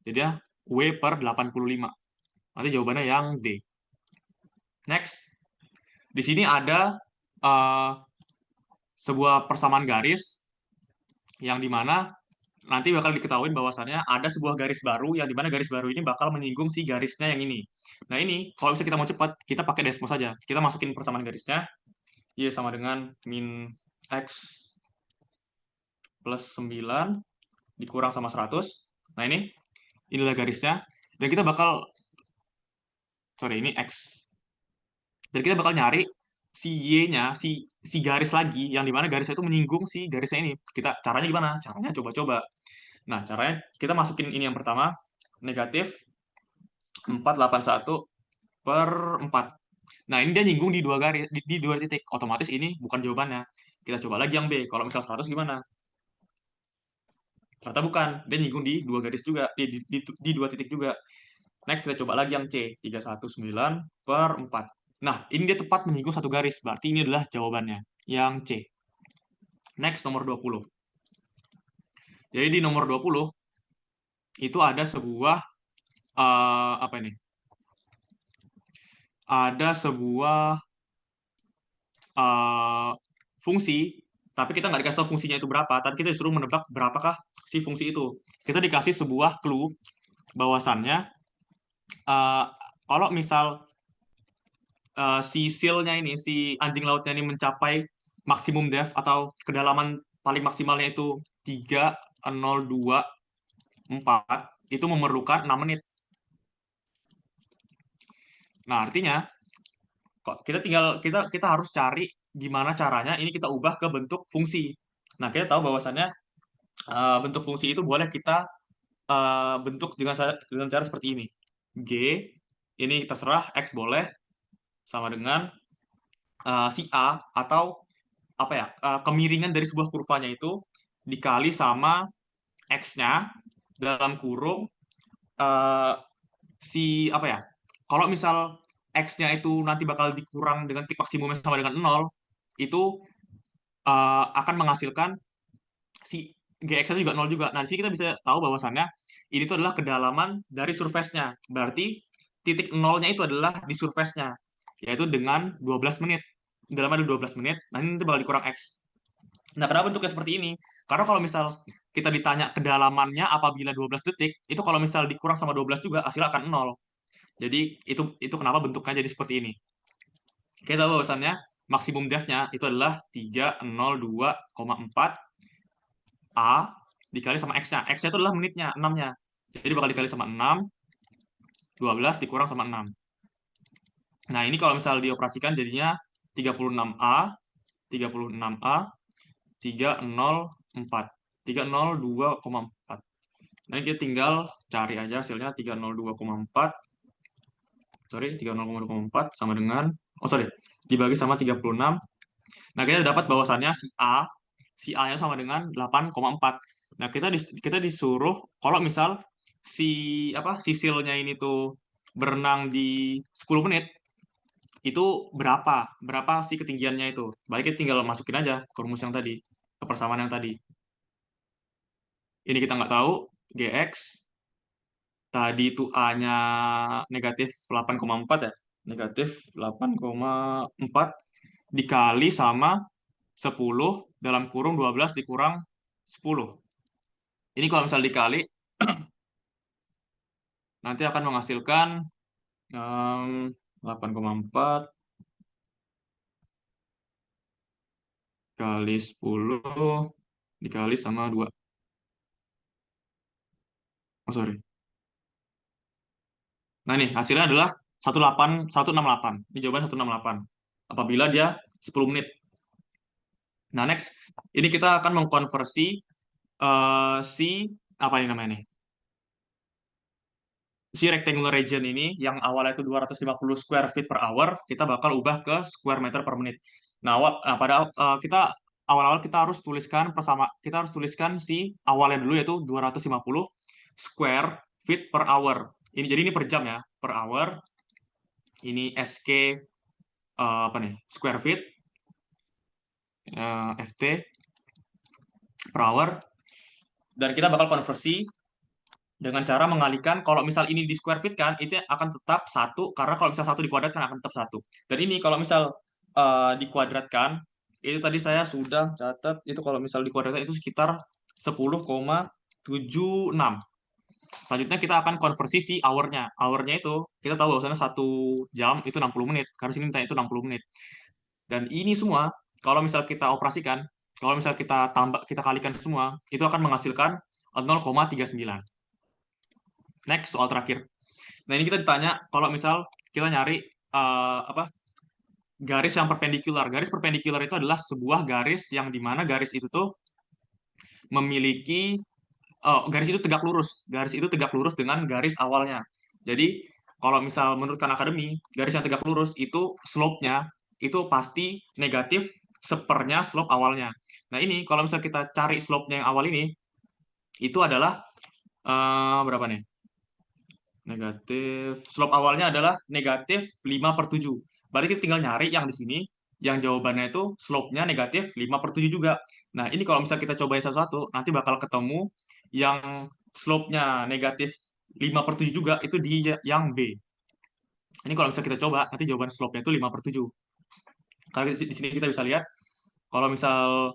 Jadi ya W per 85. Nanti jawabannya yang D. Next. Di sini ada eh, sebuah persamaan garis yang dimana nanti bakal diketahui bahwasannya ada sebuah garis baru yang dimana garis baru ini bakal menyinggung si garisnya yang ini. Nah ini, kalau misalnya kita mau cepat, kita pakai Desmos saja. Kita masukin persamaan garisnya, Y sama dengan min X plus 9 dikurang sama 100. Nah inilah garisnya. Dan kita bakal, sorry ini X. Dan kita bakal nyari si Y-nya, si garis lagi, yang dimana garisnya itu menyinggung si garisnya ini. Caranya gimana? Caranya coba-coba. Nah, caranya kita masukin ini yang pertama, negatif 481 per 4. Nah, ini dia nyinggung di dua garis, di dua titik. Otomatis ini bukan jawabannya. Kita coba lagi yang B. Kalau misal 100 gimana? Ternyata bukan. Dia nyinggung di dua garis juga, di dua titik juga. Next, kita coba lagi yang C. 319 per 4. Nah, ini dia tepat menyinggung satu garis. Berarti ini adalah jawabannya. Yang C. Next, nomor 20. Jadi di nomor 20, itu ada sebuah, apa ini? Ada sebuah fungsi, tapi kita nggak dikasih tahu fungsinya itu berapa, tapi kita disuruh menebak berapakah si fungsi itu. Kita dikasih sebuah clue bahwasannya uh, kalau misal si seal-nya ini, si anjing lautnya ini mencapai maksimum depth atau kedalaman paling maksimalnya itu 3,024, itu memerlukan 6 menit. Nah, artinya kok kita harus cari gimana caranya ini kita ubah ke bentuk fungsi. Nah, kita tahu bahwasannya bentuk fungsi itu boleh kita bentuk dengan cara seperti ini. G, ini terserah, X boleh, sama dengan si A, atau apa ya, kemiringan dari sebuah kurvanya itu dikali sama X-nya dalam kurung eh, si apa ya, kalau misal X-nya itu nanti bakal dikurang dengan titik maksimumnya sama dengan 0, itu akan menghasilkan si GX-nya juga 0 juga. Nah, di sini kita bisa tahu bahwasannya ini tuh adalah kedalaman dari surface-nya. Berarti titik nolnya itu adalah di surface-nya, yaitu dengan 12 menit. Dalam ada 12 menit, nanti bakal dikurang X. Nah, kenapa bentuknya seperti ini? Karena kalau misal kita ditanya kedalamannya apabila 12 detik, itu kalau misal dikurang sama 12 juga, hasilnya akan 0. Jadi, itu kenapa bentuknya jadi seperti ini. Kita tahu bahwasannya maksimum depth-nya itu adalah 302,4 A dikali sama X-nya. X-nya itu adalah menitnya, 6-nya. Jadi bakal dikali sama 6, 12 dikurang sama 6. Nah, ini kalau misal dioperasikan jadinya 36A, 36A, 304. 302,4. Nah, ini kita tinggal cari aja hasilnya 302,4. Sorry, 302,4 sama dengan, oh sorry, dibagi sama 36. Nah, kita dapat bahwasannya si A-nya sama dengan 8,4. Nah, kita disuruh kalau misal si silnya ini tuh berenang di 10 menit, itu berapa sih ketinggiannya itu. Baik, kita tinggal masukin aja ke rumus yang tadi, ke persamaan yang tadi. Ini kita nggak tahu, GX tadi itu A-nya negatif 8,4 ya. Negatif 8,4 dikali sama 10 dalam kurung 12 dikurang 10. Ini kalau misal dikali, nanti akan menghasilkan 8,4 kali 10 dikali sama 2. Oh, sorry. Nah, ini hasilnya adalah 168. Ini jawaban 168. Apabila dia 10 menit. Nah, next. Ini kita akan mengkonversi si apa ini namanya nih? Si rectangular region ini yang awalnya itu 250 square feet per hour, kita bakal ubah ke square meter per menit. Nah, kita awal-awal kita harus tuliskan si awalnya dulu yaitu 250 square feet per hour. Jadi ini per jam ya, per hour. Ini SK apa nih? Square feet FT per hour. Dan kita bakal konversi dengan cara mengalihkan, kalau misal ini di square feet kan, itu akan tetap 1, karena kalau misal 1 dikuadratkan akan tetap 1. Dan ini kalau misal dikuadratkan, itu tadi saya sudah catat, itu kalau misal dikuadratkan itu sekitar 10,76. Selanjutnya kita akan konversi si hour-nya. Hour-nya itu, kita tahu bahwasannya 1 jam itu 60 menit, karena sini minta itu 60 menit. Dan ini semua, kalau misal kita operasikan, kalau misal kita kalikan semua, itu akan menghasilkan 0,39. Next, soal terakhir. Nah, ini kita ditanya kalau misal kita nyari garis yang perpendikular. Garis perpendikular itu adalah sebuah garis yang dimana garis itu tuh memiliki garis itu tegak lurus. Garis itu tegak lurus dengan garis awalnya. Jadi, kalau misal menurut Khan Academy, garis yang tegak lurus itu slope-nya itu pasti negatif sepernya slope awalnya. Nah, ini kalau misal kita cari slope-nya yang awal ini, itu adalah berapa nih? Negatif. Slope awalnya adalah negatif 5/7. Berarti kita tinggal nyari yang di sini, yang jawabannya itu slope-nya negatif 5/7 juga. Nah, ini kalau misalnya kita cobain satu-satu, nanti bakal ketemu yang slope-nya negatif 5/7 juga, itu di yang B. Ini kalau misalnya kita coba, nanti jawaban slope-nya itu 5/7. Karena di sini kita bisa lihat, kalau misal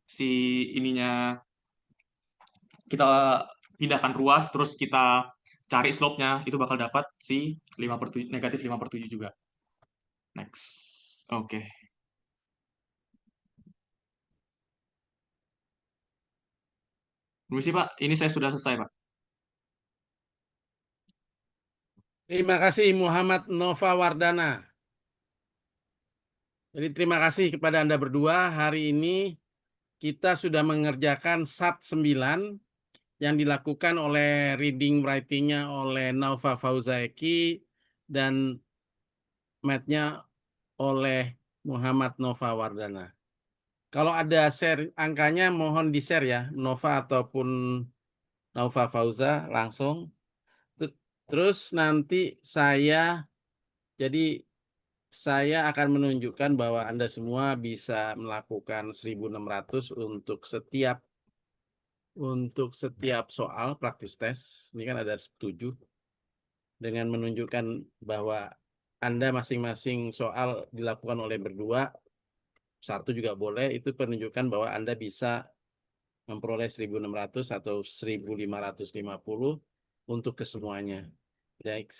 si ininya kita pindahkan ruas, terus kita cari slope-nya, itu bakal dapat si negatif 5/7 juga. Next. Oke. Permisi, Pak. Ini saya sudah selesai, Pak. Terima kasih Muhammad Nova Wardana. Jadi terima kasih kepada Anda berdua. Hari ini kita sudah mengerjakan SAT 9 yang dilakukan oleh reading writing-nya oleh Nova Fauzaeki dan math-nya oleh Muhammad Nova Wardana. Kalau ada share angkanya mohon di-share ya, Nova ataupun Nova Fauza langsung. Terus nanti saya akan menunjukkan bahwa Anda semua bisa melakukan 1.600 untuk setiap soal praktis tes. Ini kan ada 7 dengan menunjukkan bahwa Anda masing-masing soal dilakukan oleh berdua, 1 juga boleh, itu menunjukkan bahwa Anda bisa memperoleh 1.600 atau 1.550 untuk kesemuanya. Baik.